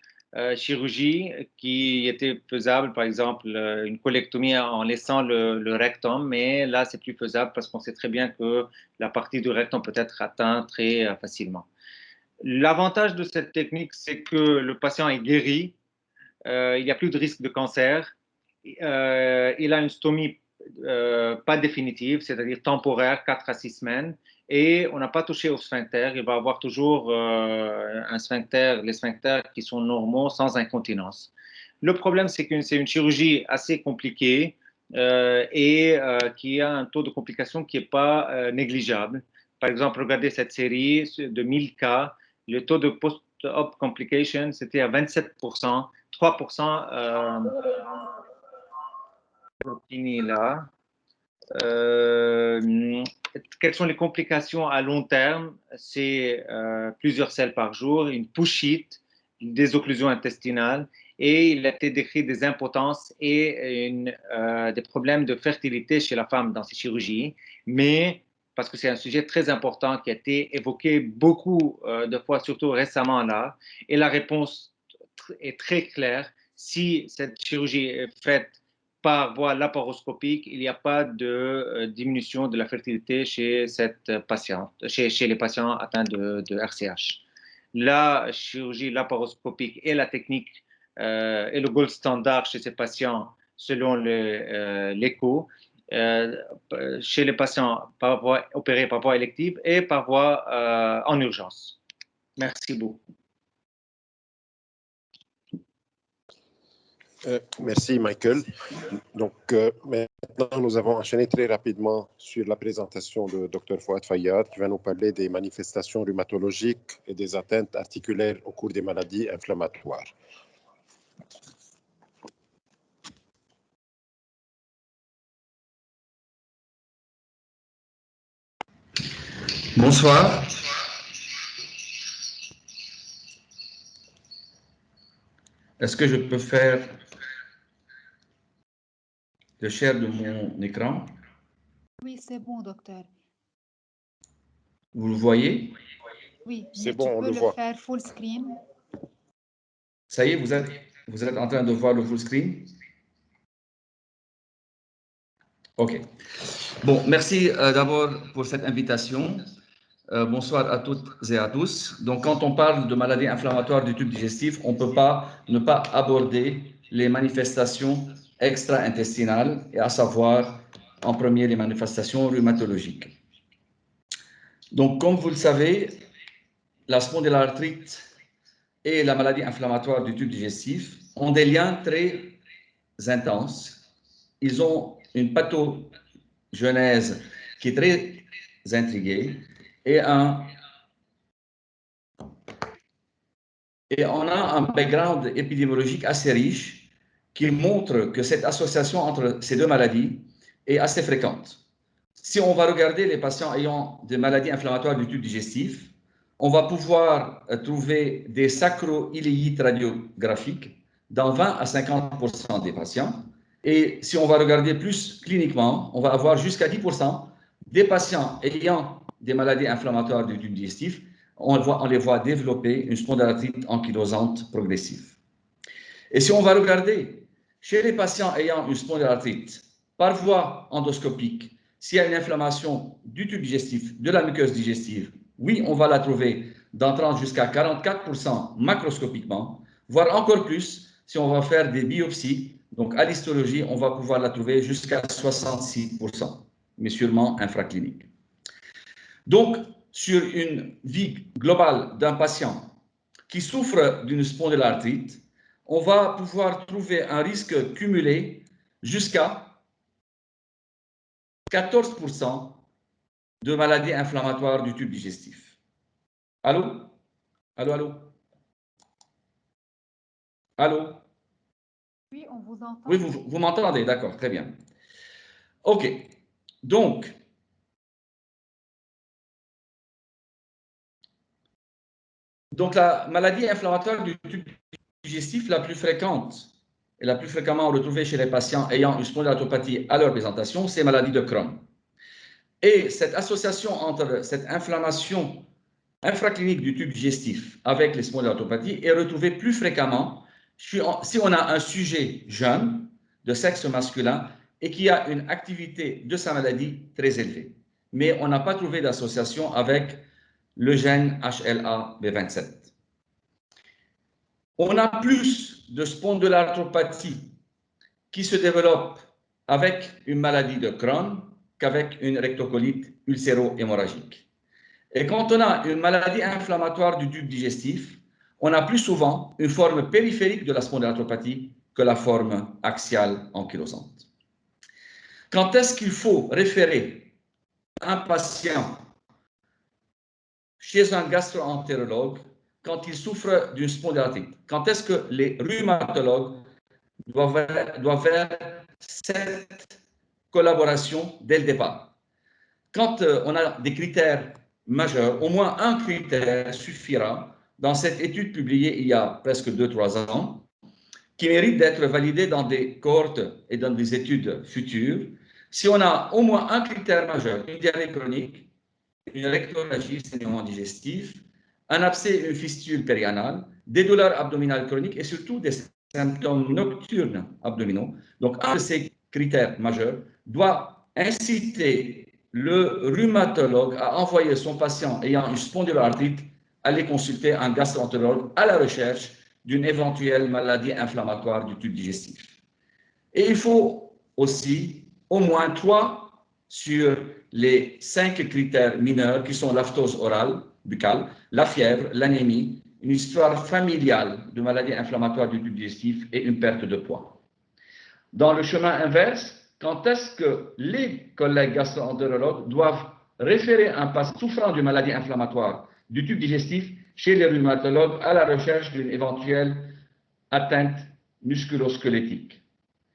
chirurgies qui étaient faisables, par exemple une colectomie en laissant le rectum, mais là c'est plus faisable parce qu'on sait très bien que la partie du rectum peut être atteinte très facilement. L'avantage de cette technique, c'est que le patient est guéri, il n'y a plus de risque de cancer, il a une stomie pas définitive, c'est-à-dire temporaire, 4 à 6 semaines, et on n'a pas touché au sphincter, il va avoir toujours les sphincters qui sont normaux sans incontinence. Le problème, c'est que c'est une chirurgie assez compliquée et qui a un taux de complication qui n'est pas négligeable. Par exemple, regardez cette série de 1000 cas, le taux de post-op complication, c'était à 27%, 3% fini là. Quelles sont les complications à long terme? C'est plusieurs selles par jour, une pouchite, des occlusions intestinales, et il a été décrit des impotences et des problèmes de fertilité chez la femme dans ces chirurgies, mais parce que c'est un sujet très important qui a été évoqué beaucoup de fois, surtout récemment là, et la réponse est très claire. Si cette chirurgie est faite par voie laparoscopique, il n'y a pas de diminution de la fertilité chez cette patiente, chez les patients atteints de RCH. La chirurgie laparoscopique est la technique et le gold standard chez ces patients selon l'écho, chez les patients opérés par voie élective et par voie en urgence. Merci beaucoup. Merci, Michael. Donc, maintenant, nous avons enchaîné très rapidement sur la présentation de Dr Fouad Fayyad, qui va nous parler des manifestations rhumatologiques et des atteintes articulaires au cours des maladies inflammatoires. Bonsoir. Est-ce que je peux faire le share de mon écran? Oui, c'est bon, docteur. Vous le voyez? Oui, C'est mais bon, on tu peux le voit. faire full screen. Ça y est, vous êtes en train de voir le full screen? OK. Bon, merci d'abord pour cette invitation. Bonsoir à toutes et à tous. Donc, quand on parle de maladies inflammatoires du tube digestif, on ne peut pas ne pas aborder les manifestations extra-intestinales, et à savoir, en premier, les manifestations rhumatologiques. Donc, comme vous le savez, la spondylarthrite et la maladie inflammatoire du tube digestif ont des liens très intenses. Ils ont une pathogenèse qui est très intriguée et on a un background épidémiologique assez riche qui montre que cette association entre ces deux maladies est assez fréquente. Si on va regarder les patients ayant des maladies inflammatoires du tube digestif, on va pouvoir trouver des sacroïléites radiographiques dans 20 à 50% des patients. Et si on va regarder plus cliniquement, on va avoir jusqu'à 10% des patients ayant des maladies inflammatoires du tube digestif, on les voit développer une spondylarthrite ankylosante progressive. Et si on va regarder chez les patients ayant une spondylarthrite par voie endoscopique, s'il y a une inflammation du tube digestif, de la muqueuse digestive, oui, on va la trouver dans 30 jusqu'à 44% macroscopiquement, voire encore plus si on va faire des biopsies. Donc, à l'histologie, on va pouvoir la trouver jusqu'à 66%, mais sûrement infraclinique. Donc, sur une vie globale d'un patient qui souffre d'une spondylarthrite, on va pouvoir trouver un risque cumulé jusqu'à 14% de maladies inflammatoires du tube digestif. Allô? Allô, allô? Allô? Oui, on vous entend. Oui, vous m'entendez, d'accord, très bien. OK, donc, la maladie inflammatoire du tube digestif la plus fréquente et la plus fréquemment retrouvée chez les patients ayant une spondylarthropathie à leur présentation, c'est la maladie de Crohn. Et cette association entre cette inflammation infraclinique du tube digestif avec les spondylarthropathies est retrouvée plus fréquemment si on a un sujet jeune, de sexe masculin, et qui a une activité de sa maladie très élevée. Mais on n'a pas trouvé d'association avec le gène HLA-B27. On a plus de spondylarthropathie qui se développe avec une maladie de Crohn qu'avec une rectocolite ulcéro-hémorragique. Et quand on a une maladie inflammatoire du tube digestif, on a plus souvent une forme périphérique de la spondyloarthropathie que la forme axiale ankylosante. Quand est-ce qu'il faut référer un patient chez un gastro-entérologue quand il souffre d'une spondylarthrite? Quand est-ce que les rhumatologues doivent faire cette collaboration dès le départ? Quand on a des critères majeurs, au moins un critère suffira dans cette étude publiée il y a presque 2-3 ans, qui mérite d'être validée dans des cohortes et dans des études futures. Si on a au moins un critère majeur, une diarrhée chronique, une rectorragie, saignement digestif, un abcès et une fistule périanale, des douleurs abdominales chroniques et surtout des symptômes nocturnes abdominaux. Donc, un de ces critères majeurs doit inciter le rhumatologue à envoyer son patient ayant une spondyloarthrite aller consulter un gastro-entérologue à la recherche d'une éventuelle maladie inflammatoire du tube digestif. Et il faut aussi au moins 3 sur les 5 critères mineurs qui sont l'aphthose orale, buccale, la fièvre, l'anémie, une histoire familiale de maladie inflammatoire du tube digestif et une perte de poids. Dans le chemin inverse, quand est-ce que les collègues gastro-entérologues doivent référer un patient souffrant d'une maladie inflammatoire du tube digestif chez les rhumatologues à la recherche d'une éventuelle atteinte musculo-squelettique?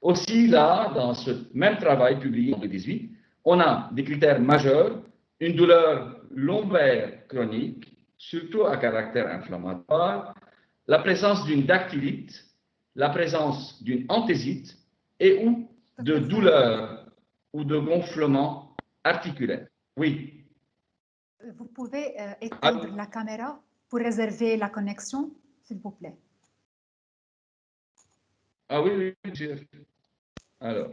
Aussi là, dans ce même travail publié en 2018, on a des critères majeurs, une douleur lombaire chronique, surtout à caractère inflammatoire, la présence d'une dactylite, la présence d'une anthésite et ou de douleur ou de gonflement articulaire. Oui. Vous pouvez éteindre la caméra pour réserver la connexion, s'il vous plaît. Ah oui, oui, monsieur. Alors.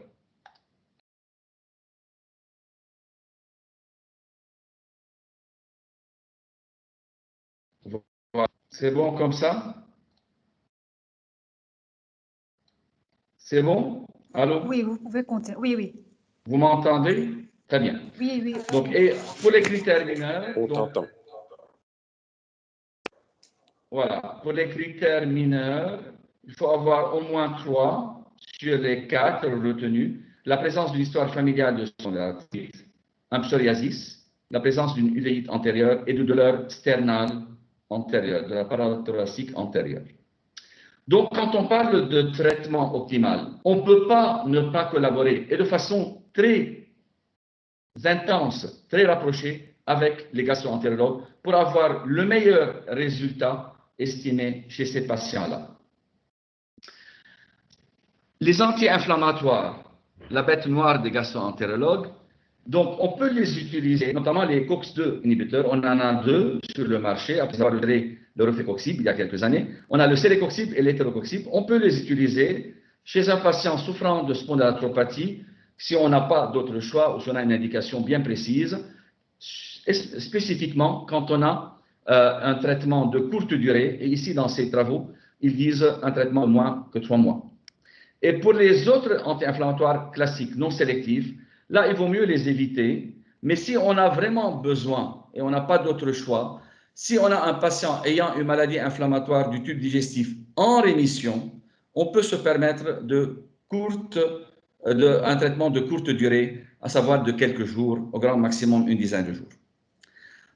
Voilà. C'est bon comme ça? C'est bon? Allô? Oui, vous pouvez continuer. Oui, oui. Vous m'entendez? Très bien. Oui, oui. Donc, et pour les critères mineurs, On t'entend. Voilà. Pour les critères mineurs, il faut avoir au moins 3 sur les 4 retenus. La présence d'une histoire familiale de spondylarthrite, un psoriasis, la présence d'une uréite antérieure et de douleurs sternales antérieures, de la paroi thoracique antérieure. Donc, quand on parle de traitement optimal, on ne peut pas ne pas collaborer et de façon très intense, très rapprochée avec les gastro-entérologues pour avoir le meilleur résultat estimé chez ces patients-là. Les anti-inflammatoires, la bête noire des gastro-entérologues, donc on peut les utiliser, notamment les COX-2 inhibiteurs. On en a 2 sur le marché, après avoir retiré le rofecoxib il y a quelques années. On a le celecoxib et l'hétérocoxib. On peut les utiliser chez un patient souffrant de spondylarthropathie si on n'a pas d'autre choix ou si on a une indication bien précise, spécifiquement quand on a un traitement de courte durée. Et ici, dans ces travaux, ils disent un traitement de moins que 3 mois. Et pour les autres anti-inflammatoires classiques, non sélectifs, là, il vaut mieux les éviter. Mais si on a vraiment besoin et on n'a pas d'autre choix, si on a un patient ayant une maladie inflammatoire du tube digestif en rémission, on peut se permettre un traitement de courte durée, à savoir de quelques jours, au grand maximum une dizaine de jours.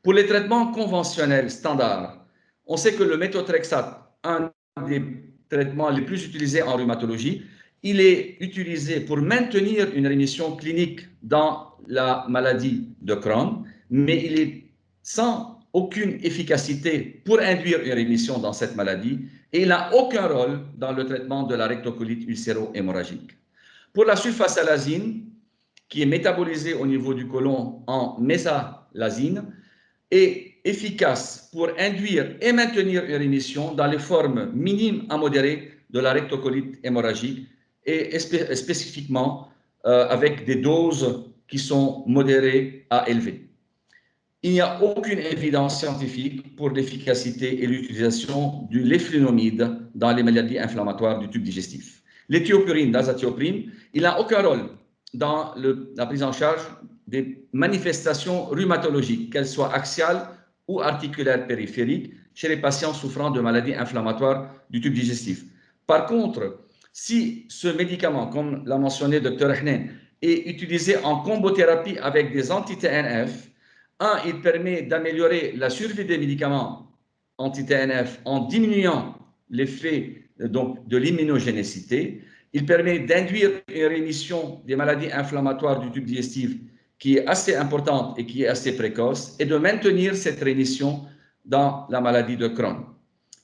Pour les traitements conventionnels standards, on sait que le méthotrexate, un des traitements les plus utilisés en rhumatologie, il est utilisé pour maintenir une rémission clinique dans la maladie de Crohn, mais il est sans aucune efficacité pour induire une rémission dans cette maladie et il n'a aucun rôle dans le traitement de la rectocolite ulcéro-hémorragique. Pour la sulfasalazine, qui est métabolisée au niveau du côlon en mésalazine, est efficace pour induire et maintenir une rémission dans les formes minimes à modérées de la rectocolite hémorragique et spécifiquement avec des doses qui sont modérées à élevées. Il n'y a aucune évidence scientifique pour l'efficacité et l'utilisation du léflunomide dans les maladies inflammatoires du tube digestif. L'éthiopurine, l'azathioprine, il n'a aucun rôle dans la prise en charge des manifestations rhumatologiques, qu'elles soient axiales ou articulaire périphérique chez les patients souffrant de maladies inflammatoires du tube digestif. Par contre, si ce médicament, comme l'a mentionné le Dr Ahnen, est utilisé en combothérapie avec des anti-TNF, il permet d'améliorer la survie des médicaments anti-TNF en diminuant l'effet de l'immunogénicité. Il permet d'induire une rémission des maladies inflammatoires du tube digestif qui est assez importante et qui est assez précoce, et de maintenir cette rémission dans la maladie de Crohn.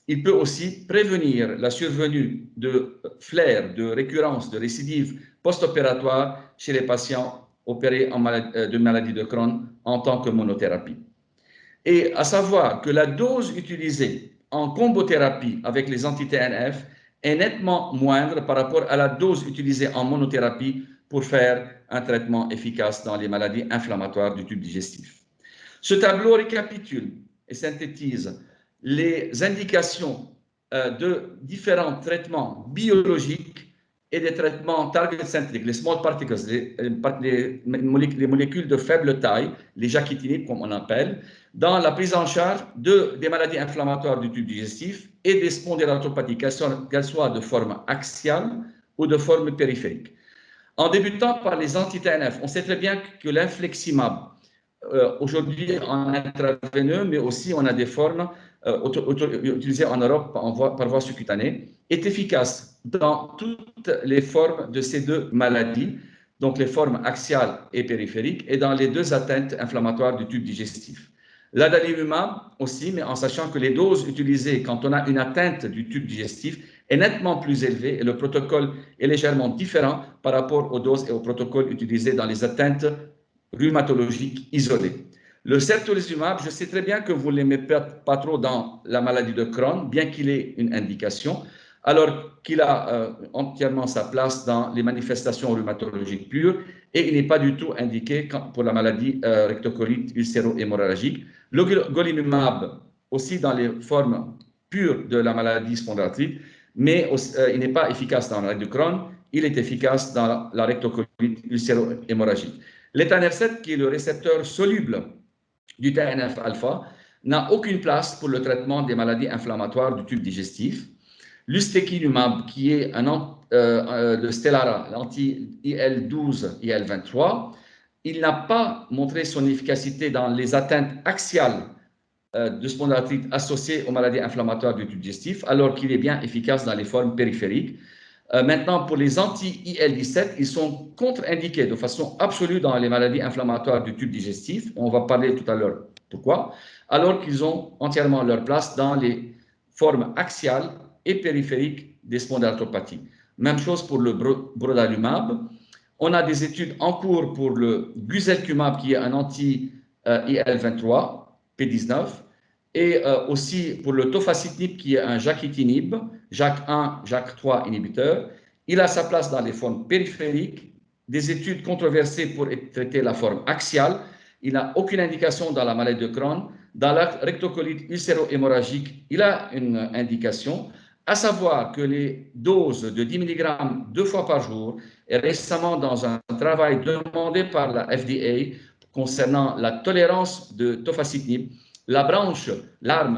Il peut aussi prévenir la survenue de flares, de récurrence, de récidives post-opératoires chez les patients opérés de maladie de Crohn en tant que monothérapie. Et à savoir que la dose utilisée en combothérapie avec les anti-TNF est nettement moindre par rapport à la dose utilisée en monothérapie pour faire un traitement efficace dans les maladies inflammatoires du tube digestif. Ce tableau récapitule et synthétise les indications de différents traitements biologiques et des traitements target-centriques, les small particles, les molécules de faible taille, les jaquitinib comme on appelle, dans la prise en charge des maladies inflammatoires du tube digestif et des spondyloarthropathies, qu'elles soient de forme axiale ou de forme périphérique. En débutant par les anti-TNF, on sait très bien que l'infliximab, aujourd'hui en intraveineux, mais aussi on a des formes utilisées en Europe par voie subcutanée, est efficace dans toutes les formes de ces deux maladies, donc les formes axiales et périphériques, et dans les deux atteintes inflammatoires du tube digestif. L'adalimumab aussi, mais en sachant que les doses utilisées quand on a une atteinte du tube digestif est nettement plus élevée et le protocole est légèrement différent par rapport aux doses et aux protocoles utilisés dans les atteintes rhumatologiques isolées. Le certolizumab, je sais très bien que vous ne l'aimez pas trop dans la maladie de Crohn, bien qu'il ait une indication, alors qu'il a entièrement sa place dans les manifestations rhumatologiques pures et il n'est pas du tout indiqué pour la maladie rectocolite ulcéro-hémorragique. Le golimumab aussi dans les formes pures de la maladie spondylarthrite, mais il n'est pas efficace dans la maladie de Crohn, il est efficace dans la rectocolite ulcéro-hémorragique. L'étanercept, qui est le récepteur soluble du TNF-alpha, n'a aucune place pour le traitement des maladies inflammatoires du tube digestif. L'ustekinumab, qui est le Stelara, l'anti-IL-12, IL-23, il n'a pas montré son efficacité dans les atteintes axiales de spondylarthrite associées aux maladies inflammatoires du tube digestif, alors qu'il est bien efficace dans les formes périphériques. Maintenant, pour les anti-IL-17, ils sont contre-indiqués de façon absolue dans les maladies inflammatoires du tube digestif. On va parler tout à l'heure pourquoi, alors qu'ils ont entièrement leur place dans les formes axiales et périphériques des spondylarthropathies. Même chose pour le brodalumab. On a des études en cours pour le guselkumab, qui est un anti-IL-23, P19, et aussi pour le tofacitinib, qui est un jaquitinib, JAK1, JAK3 inhibiteur. Il a sa place dans les formes périphériques, des études controversées pour traiter la forme axiale. Il n'a aucune indication dans la maladie de Crohn. Dans la rectocolite ulcéro-hémorragique, il a une indication, à savoir que les doses de 10 mg 2 fois par jour, et récemment dans un travail demandé par la FDA concernant la tolérance de tofacitinib, l'arme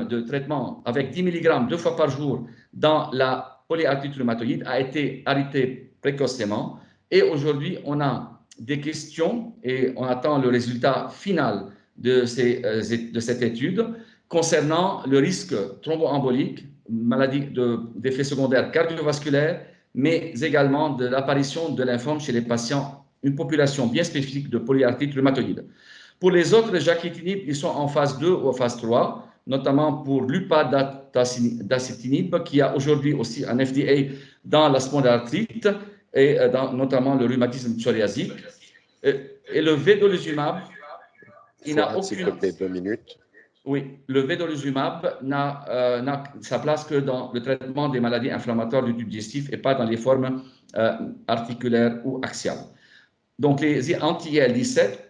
de traitement avec 10 mg 2 fois par jour dans la polyarthrite rhumatoïde a été arrêtée précocement. Et aujourd'hui, on a des questions et on attend le résultat final de cette étude concernant le risque thromboembolique, maladie d'effets secondaires cardiovasculaires, mais également de l'apparition de lymphome chez les patients, une population bien spécifique de polyarthrite rhumatoïde. Pour les autres jaquitinib, ils sont en phase 2 ou en phase 3, notamment pour l'upadacitinib, qui a aujourd'hui aussi un FDA dans la spondylarthrite et notamment le rhumatisme psoriasique. Et le vedolizumab, il n'a aucune... 2 minutes. Oui, le vedolizumab n'a sa place que dans le traitement des maladies inflammatoires du tube digestif et pas dans les formes articulaires ou axiales. Donc, les anti-IL-17,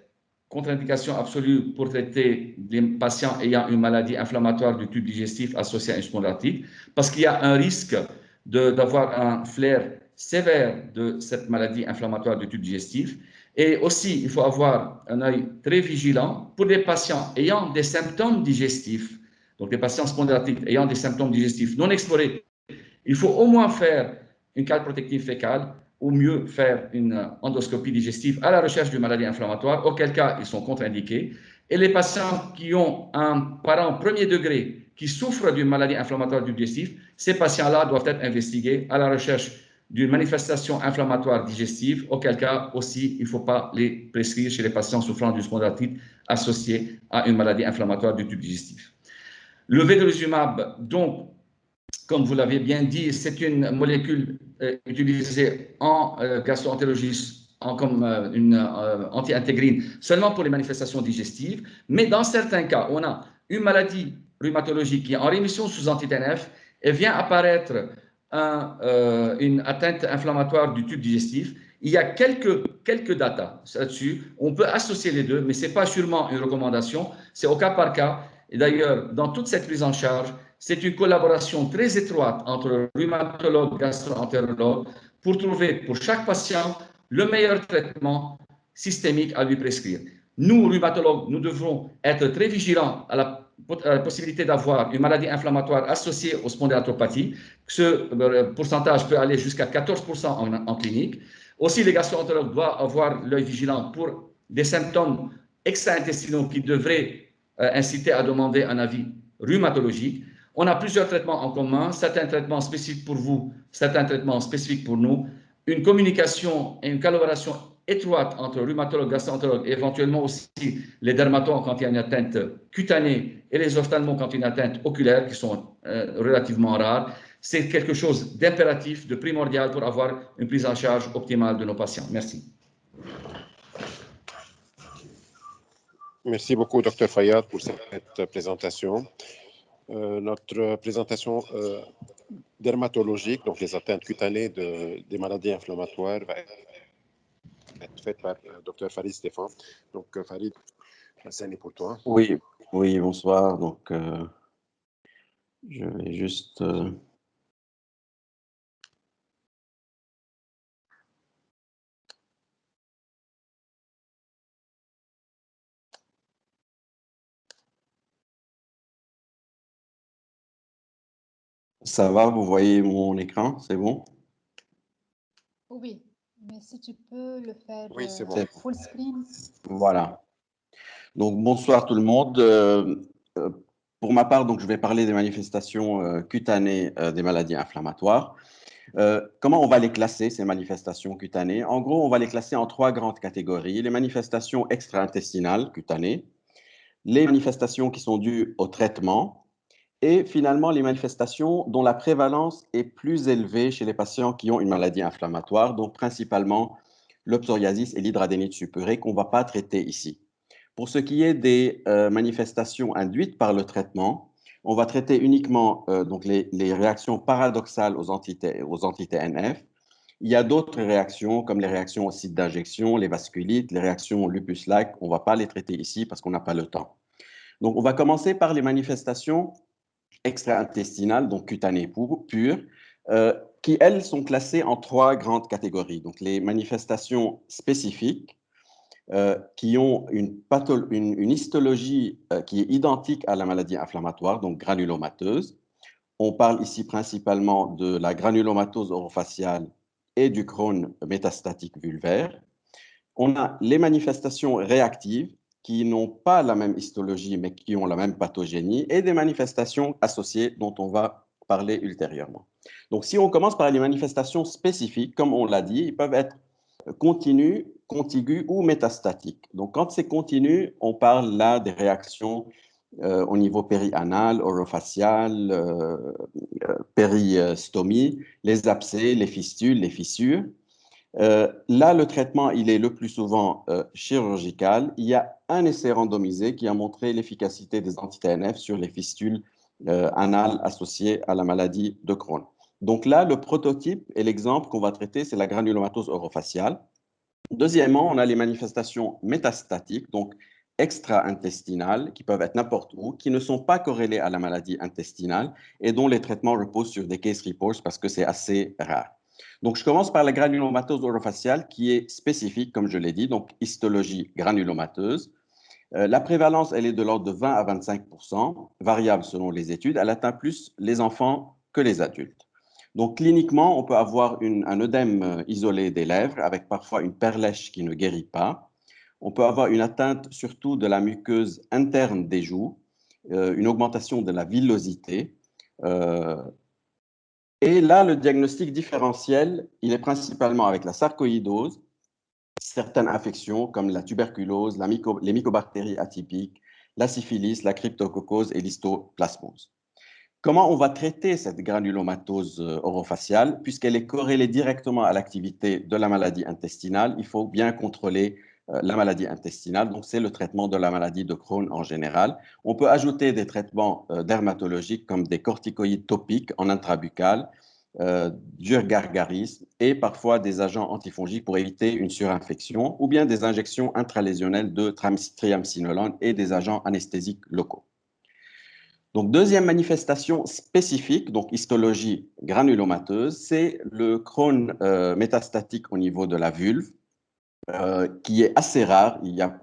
contre-indication absolue pour traiter des patients ayant une maladie inflammatoire du tube digestif associée à une spondylarthrite, parce qu'il y a un risque d'avoir un flair sévère de cette maladie inflammatoire du tube digestif. Et aussi, il faut avoir un œil très vigilant pour les patients ayant des symptômes digestifs, donc les patients spondylarthrites ayant des symptômes digestifs non explorés. Il faut au moins faire une calprotective fécale ou mieux faire une endoscopie digestive à la recherche d'une maladie inflammatoire, auquel cas ils sont contre-indiqués. Et les patients qui ont un parent premier degré qui souffre d'une maladie inflammatoire du digestif, ces patients-là doivent être investigués à la recherche d'une manifestation inflammatoire digestive, auquel cas aussi il ne faut pas les prescrire chez les patients souffrant d'une spondylarthrite associée à une maladie inflammatoire du tube digestif. Le vedolizumab, donc, comme vous l'avez bien dit, c'est une molécule utilisée en gastro-entérologie comme une anti-intégrine seulement pour les manifestations digestives, mais dans certains cas, on a une maladie rhumatologique qui est en rémission sous anti-TNF et vient apparaître une atteinte inflammatoire du tube digestif. Il y a quelques datas là-dessus. On peut associer les deux, mais ce n'est pas sûrement une recommandation, c'est au cas par cas. Et d'ailleurs, dans toute cette prise en charge, c'est une collaboration très étroite entre rhumatologue et gastro-entérologue pour trouver pour chaque patient le meilleur traitement systémique à lui prescrire. Nous, rhumatologues, nous devrons être très vigilants à la possibilité d'avoir une maladie inflammatoire associée aux spondylarthropathie. Ce pourcentage peut aller jusqu'à 14% en clinique. Aussi, les gastro-entérologues doivent avoir l'œil vigilant pour des symptômes extra-intestinaux qui devraient inciter à demander un avis rhumatologique. On a plusieurs traitements en commun, certains traitements spécifiques pour vous, certains traitements spécifiques pour nous. Une communication et une collaboration étroite entre rhumatologues, gastro-entérologues et éventuellement aussi les dermatologues quand il y a une atteinte cutanée et les ophtalmos quand il y a une atteinte oculaire qui sont relativement rares. C'est quelque chose d'impératif, de primordial pour avoir une prise en charge optimale de nos patients. Merci. Merci beaucoup, Dr Fayyad, pour cette présentation. Notre présentation dermatologique, donc les atteintes cutanées des maladies inflammatoires, va être faite par Dr Farid Stéphane. Donc, Farid, la scène est pour toi. Oui, bonsoir. Donc, je vais juste... Ça va, vous voyez mon écran, c'est bon? Oui, mais si tu peux le faire oui, c'est bon. Full screen. Voilà. Donc, bonsoir tout le monde. Pour ma part, donc, je vais parler des manifestations cutanées des maladies inflammatoires. Comment on va les classer, ces manifestations cutanées? En gros, on va les classer en 3 grandes catégories. Les manifestations extra-intestinales cutanées, les manifestations qui sont dues au traitement, et finalement les manifestations dont la prévalence est plus élevée chez les patients qui ont une maladie inflammatoire, donc principalement le psoriasis et l'hydradénite suppurée qu'on ne va pas traiter ici. Pour ce qui est des manifestations induites par le traitement, on va traiter uniquement donc les réactions paradoxales aux anti-TNF. Il y a d'autres réactions, comme les réactions au site d'injection, les vasculites, les réactions lupus-like. On ne va pas les traiter ici parce qu'on n'a pas le temps. Donc, on va commencer par les manifestations extra-intestinales, donc cutanées pures, qui, elles, sont classées en 3 grandes catégories. Donc, les manifestations spécifiques, qui ont une histologie qui est identique à la maladie inflammatoire, donc granulomateuse. On parle ici principalement de la granulomatose orofaciale et du Crohn métastatique vulvaire. On a les manifestations réactives qui n'ont pas la même histologie mais qui ont la même pathogénie et des manifestations associées dont on va parler ultérieurement. Donc, si on commence par les manifestations spécifiques, comme on l'a dit, ils peuvent être continu, contigu ou métastatique. Donc, quand c'est continu, on parle là des réactions au niveau périanal, orofacial, péristomie, les abcès, les fistules, les fissures. Là, le traitement, il est le plus souvent chirurgical. Il y a un essai randomisé qui a montré l'efficacité des anti-TNF sur les fistules anales associées à la maladie de Crohn. Donc là, le prototype et l'exemple qu'on va traiter, c'est la granulomatose orofaciale. Deuxièmement, on a les manifestations métastatiques, donc extra-intestinales, qui peuvent être n'importe où, qui ne sont pas corrélées à la maladie intestinale et dont les traitements reposent sur des case reports parce que c'est assez rare. Donc, je commence par la granulomatose orofaciale qui est spécifique, comme je l'ai dit, donc histologie granulomateuse. La prévalence, elle est de l'ordre de 20 à 25%, variable selon les études. Elle atteint plus les enfants que les adultes. Donc, cliniquement, on peut avoir un œdème isolé des lèvres avec parfois une perlèche qui ne guérit pas. On peut avoir une atteinte surtout de la muqueuse interne des joues, une augmentation de la villosité. Et là, le diagnostic différentiel, il est principalement avec la sarcoïdose, certaines infections comme la tuberculose, les mycobactéries atypiques, la syphilis, la cryptococcose et l'histoplasmose. Comment on va traiter cette granulomatose orofaciale? Puisqu'elle est corrélée directement à l'activité de la maladie intestinale, il faut bien contrôler la maladie intestinale. Donc, c'est le traitement de la maladie de Crohn en général. On peut ajouter des traitements dermatologiques comme des corticoïdes topiques en intrabuccal, du gargarisme et parfois des agents antifongiques pour éviter une surinfection ou bien des injections intralésionnelles de triamcinolone et des agents anesthésiques locaux. Donc, deuxième manifestation spécifique, donc histologie granulomateuse, c'est le Crohn métastatique au niveau de la vulve, qui est assez rare. Il y a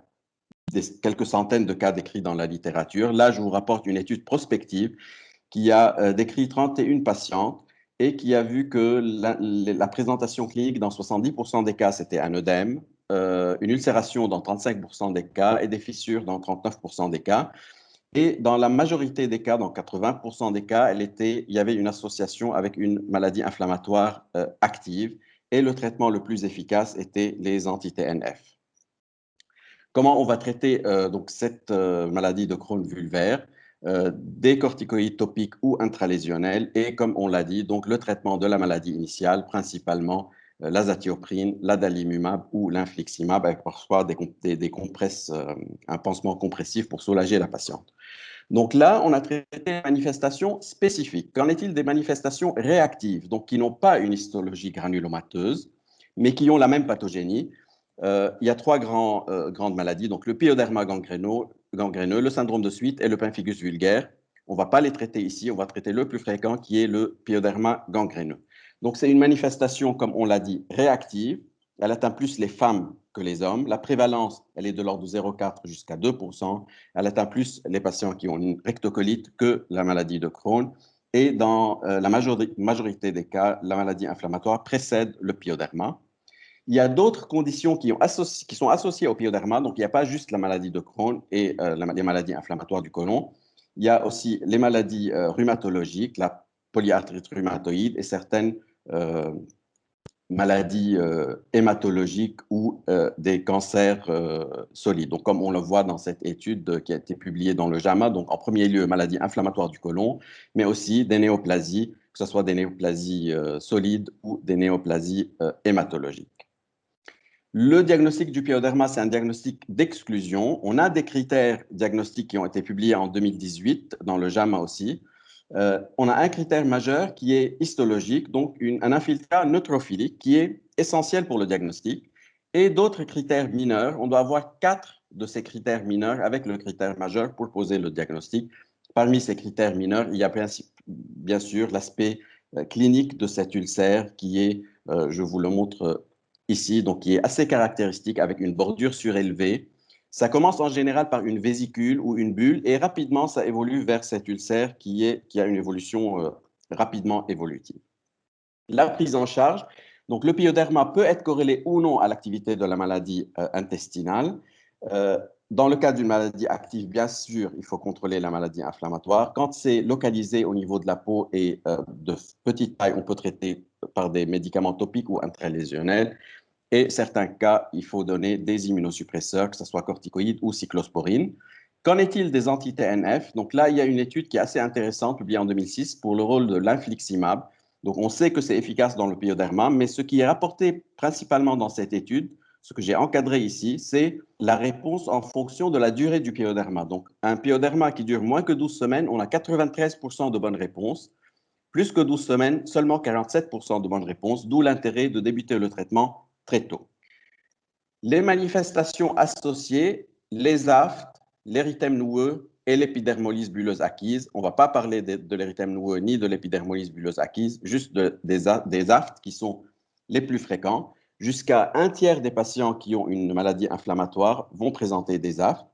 quelques centaines de cas décrits dans la littérature. Là, je vous rapporte une étude prospective qui a décrit 31 patientes et qui a vu que la présentation clinique dans 70% des cas, c'était un œdème, une ulcération dans 35% des cas et des fissures dans 39% des cas. Et dans la majorité des cas, dans 80% des cas, il y avait une association avec une maladie inflammatoire active et le traitement le plus efficace était les anti-TNF. Comment on va traiter donc cette maladie de Crohn vulvaire? Des corticoïdes topiques ou intralésionnels et comme on l'a dit, donc le traitement de la maladie initiale, principalement l'azatioprine, l'adalimumab ou l'infliximab avec parfois des compresses, un pansement compressif pour soulager la patiente. Donc là, on a traité des manifestations spécifiques. Qu'en est-il des manifestations réactives, donc qui n'ont pas une histologie granulomateuse, mais qui ont la même pathogénie? Il y a trois grandes maladies, donc le pyoderma gangréneux, le syndrome de Sweet et le pemphigus vulgaire. On ne va pas les traiter ici, on va traiter le plus fréquent qui est le pyoderma gangréneux. Donc c'est une manifestation, comme on l'a dit, réactive. Elle atteint plus les femmes que les hommes. La prévalence, elle est de l'ordre de 0,4 jusqu'à 2%. Elle atteint plus les patients qui ont une rectocolite que la maladie de Crohn. Et dans la majorité des cas, la maladie inflammatoire précède le pyoderma. Il y a d'autres conditions qui sont associées au pyoderma. Donc, il n'y a pas juste la maladie de Crohn et les maladies inflammatoires du côlon. Il y a aussi les maladies rhumatologiques, la polyarthrite rhumatoïde et certaines maladies hématologiques ou des cancers solides. Donc, comme on le voit dans cette étude qui a été publiée dans le JAMA, donc en premier lieu, maladies inflammatoires du côlon, mais aussi des néoplasies, que ce soit des néoplasies solides ou des néoplasies hématologiques. Le diagnostic du pyoderma, c'est un diagnostic d'exclusion. On a des critères diagnostiques qui ont été publiés en 2018 dans le JAMA aussi. On a un critère majeur qui est histologique, donc un infiltrat neutrophilique qui est essentiel pour le diagnostic. Et d'autres critères mineurs, on doit avoir 4 de ces critères mineurs avec le critère majeur pour poser le diagnostic. Parmi ces critères mineurs, il y a bien sûr l'aspect clinique de cet ulcère qui est, je vous le montre ici, donc qui est assez caractéristique avec une bordure surélevée. Ça commence en général par une vésicule ou une bulle et rapidement, ça évolue vers cet ulcère qui a une évolution rapidement évolutive. La prise en charge, donc le pyoderma peut être corrélé ou non à l'activité de la maladie intestinale. Dans le cas d'une maladie active, bien sûr, il faut contrôler la maladie inflammatoire. Quand c'est localisé au niveau de la peau et de petite taille, on peut traiter par des médicaments topiques ou intralésionnels. Et certains cas, il faut donner des immunosuppresseurs, que ce soit corticoïdes ou cyclosporine. Qu'en est-il des anti-TNF? Donc là, il y a une étude qui est assez intéressante, publiée en 2006, pour le rôle de l'infliximab. Donc on sait que c'est efficace dans le pyoderma, mais ce qui est rapporté principalement dans cette étude, ce que j'ai encadré ici, c'est la réponse en fonction de la durée du pyoderma. Donc un pyoderma qui dure moins que 12 semaines, on a 93% de bonnes réponses. Plus que 12 semaines, seulement 47% de bonnes réponses, d'où l'intérêt de débuter le traitement très tôt. Les manifestations associées, les aftes, l'érythème noueux, et l'épidermolyse bulleuse acquise. On ne va pas parler de l'érythème noueux ni de l'épidermolyse bulleuse acquise, juste des aftes qui sont les plus fréquents. Jusqu'à un tiers des patients qui ont une maladie inflammatoire vont présenter des aftes.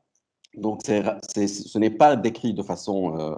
Donc, ce n'est pas décrit de façon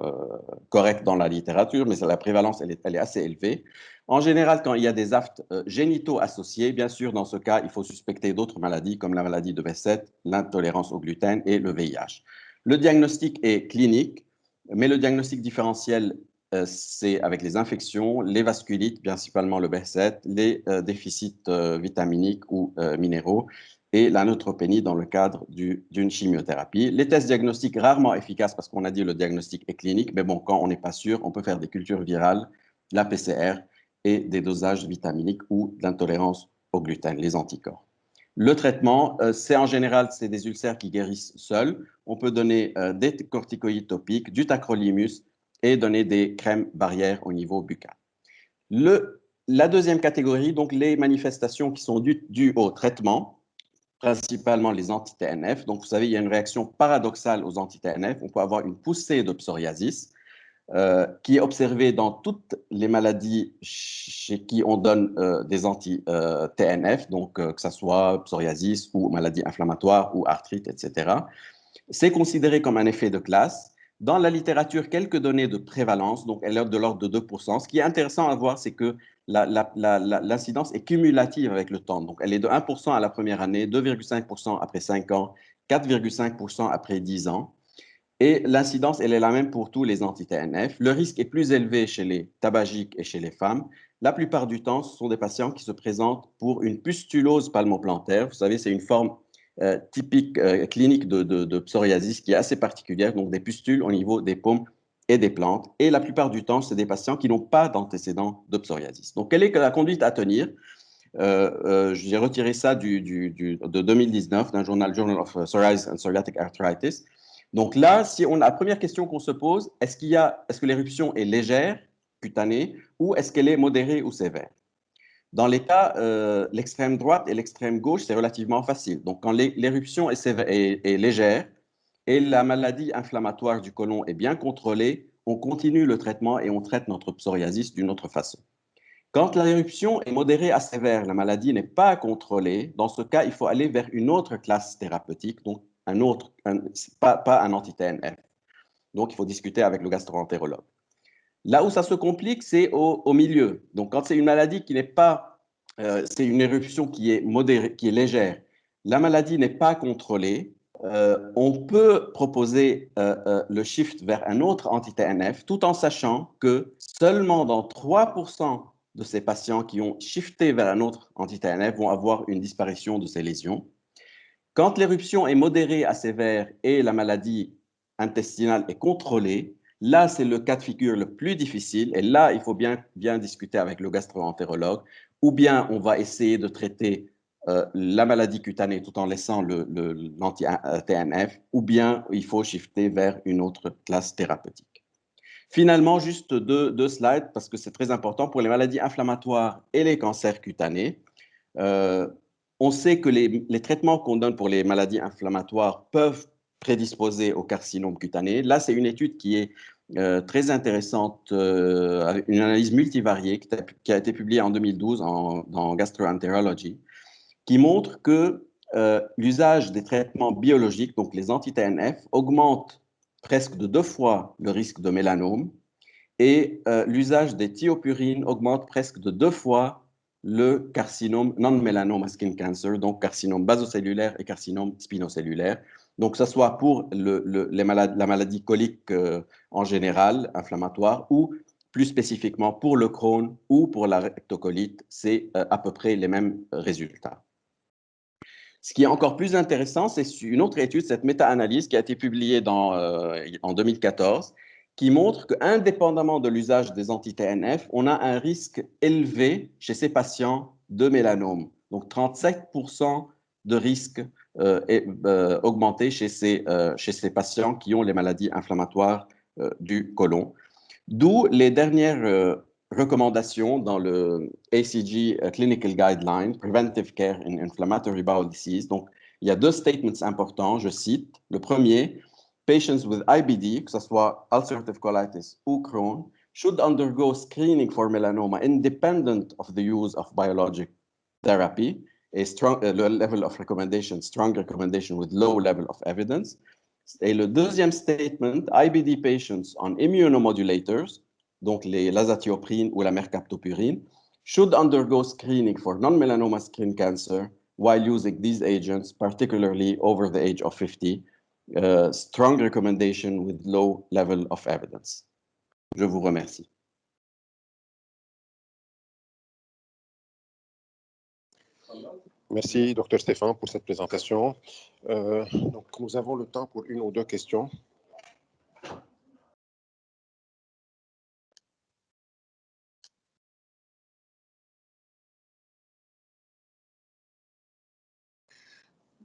correcte dans la littérature, mais la prévalence, elle est assez élevée. En général, quand il y a des aftes génitaux associés, bien sûr, dans ce cas, il faut suspecter d'autres maladies comme la maladie de Behçet, l'intolérance au gluten et le VIH. Le diagnostic est clinique, mais le diagnostic différentiel, c'est avec les infections, les vasculites, principalement le Behçet, les déficits vitaminiques ou minéraux, et la neutropénie dans le cadre d'une chimiothérapie. Les tests diagnostiques rarement efficaces parce qu'on a dit le diagnostic est clinique, mais bon, quand on n'est pas sûr, on peut faire des cultures virales, la PCR et des dosages vitaminiques ou d'intolérance au gluten, les anticorps. Le traitement, c'est en général, c'est des ulcères qui guérissent seuls. On peut donner des corticoïdes topiques, du tacrolimus et donner des crèmes barrières au niveau buccal. La deuxième catégorie, donc les manifestations qui sont dues au traitement, principalement les anti-TNF. Donc, vous savez, il y a une réaction paradoxale aux anti-TNF. On peut avoir une poussée de psoriasis qui est observée dans toutes les maladies chez qui on donne des anti-TNF, donc que ce soit psoriasis ou maladie inflammatoire ou arthrite, etc. C'est considéré comme un effet de classe. Dans la littérature, quelques données de prévalence, donc elle est de l'ordre de 2%. Ce qui est intéressant à voir, c'est que l'incidence est cumulative avec le temps. Donc, elle est de 1% à la première année, 2,5% après 5 ans, 4,5% après 10 ans. Et l'incidence, elle est la même pour tous les anti-TNF. Le risque est plus élevé chez les tabagiques et chez les femmes. La plupart du temps, ce sont des patients qui se présentent pour une pustulose palmoplantaire. Vous savez, c'est une forme typique clinique de psoriasis qui est assez particulière, donc des pustules au niveau des paumes et des plantes. Et la plupart du temps, c'est des patients qui n'ont pas d'antécédents de psoriasis. Donc, quelle est la conduite à tenir? J'ai retiré ça de 2019 d'un Journal of Psoriasis and Psoriatic Arthritis. Donc là, la première question qu'on se pose, est-ce que l'éruption est légère, cutanée, ou est-ce qu'elle est modérée ou sévère? Dans les cas, l'extrême droite et l'extrême gauche, c'est relativement facile. Donc, quand l'éruption est légère et la maladie inflammatoire du côlon est bien contrôlée, on continue le traitement et on traite notre psoriasis d'une autre façon. Quand l'éruption est modérée à sévère, la maladie n'est pas contrôlée, dans ce cas, il faut aller vers une autre classe thérapeutique, donc pas un anti-TNF. Donc, il faut discuter avec le gastro-entérologue. Là où ça se complique, c'est au milieu. Donc, quand c'est une maladie qui n'est pas, c'est une éruption qui est modérée, qui est légère, la maladie n'est pas contrôlée, on peut proposer le shift vers un autre anti-TNF, tout en sachant que seulement dans 3% de ces patients qui ont shifté vers un autre anti-TNF vont avoir une disparition de ces lésions. Quand l'éruption est modérée à sévère et la maladie intestinale est contrôlée, là, c'est le cas de figure le plus difficile. Et là, il faut bien discuter avec le gastro-entérologue. Ou bien on va essayer de traiter la maladie cutanée tout en laissant l'anti-TNF, ou bien il faut shifter vers une autre classe thérapeutique. Finalement, juste deux slides, parce que c'est très important pour les maladies inflammatoires et les cancers cutanés. On sait que les traitements qu'on donne pour les maladies inflammatoires peuvent prédisposer au carcinome cutané. Là, c'est une étude qui est très intéressante, avec une analyse multivariée qui a été publiée en 2012 dans Gastroenterology, qui montre que l'usage des traitements biologiques, donc les anti-TNF, augmente presque de 2 fois le risque de mélanome et l'usage des thiopurines augmente presque de 2 fois le carcinome non-mélanoma skin cancer, donc carcinome basocellulaire et carcinome spinocellulaire. Donc, que ce soit pour la maladie colique en général, inflammatoire, ou plus spécifiquement pour le Crohn ou pour la rectocolite, c'est à peu près les mêmes résultats. Ce qui est encore plus intéressant, c'est une autre étude, cette méta-analyse qui a été publiée en 2014, qui montre qu'indépendamment de l'usage des anti-TNF, on a un risque élevé chez ces patients de mélanome. Donc, 37% de risque augmenté chez ces patients qui ont les maladies inflammatoires du côlon. D'où les dernières recommandations dans le ACG Clinical Guideline, Preventive Care in Inflammatory Bowel Disease. Donc, il y a 2 statements importants, je cite. Le premier, patients with IBD, que ce soit ulcerative colitis ou Crohn, should undergo screening for melanoma independent of the use of biologic therapy, a strong level of recommendation, strong recommendation with low level of evidence. Et le deuxième statement, IBD patients on immunomodulators, donc les l'azatioprine ou la mercaptopurine, should undergo screening for non-melanoma skin cancer while using these agents, particularly over the age of 50. Strong recommendation with low level of evidence. Je vous remercie. Merci, Dr Stéphane, pour cette présentation. Donc, nous avons le temps pour une ou deux questions.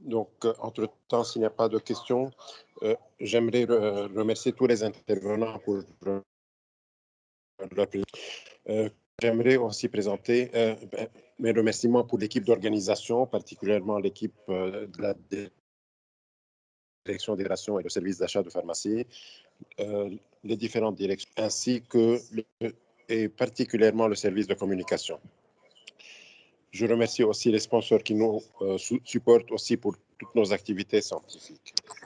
Donc, entre-temps, s'il n'y a pas de questions, j'aimerais remercier tous les intervenants pour leur présentation. J'aimerais aussi présenter mes remerciements pour l'équipe d'organisation, particulièrement l'équipe de la direction des rations et le service d'achat de pharmacie, les différentes directions, ainsi que et particulièrement le service de communication. Je remercie aussi les sponsors qui nous supportent aussi pour toutes nos activités scientifiques.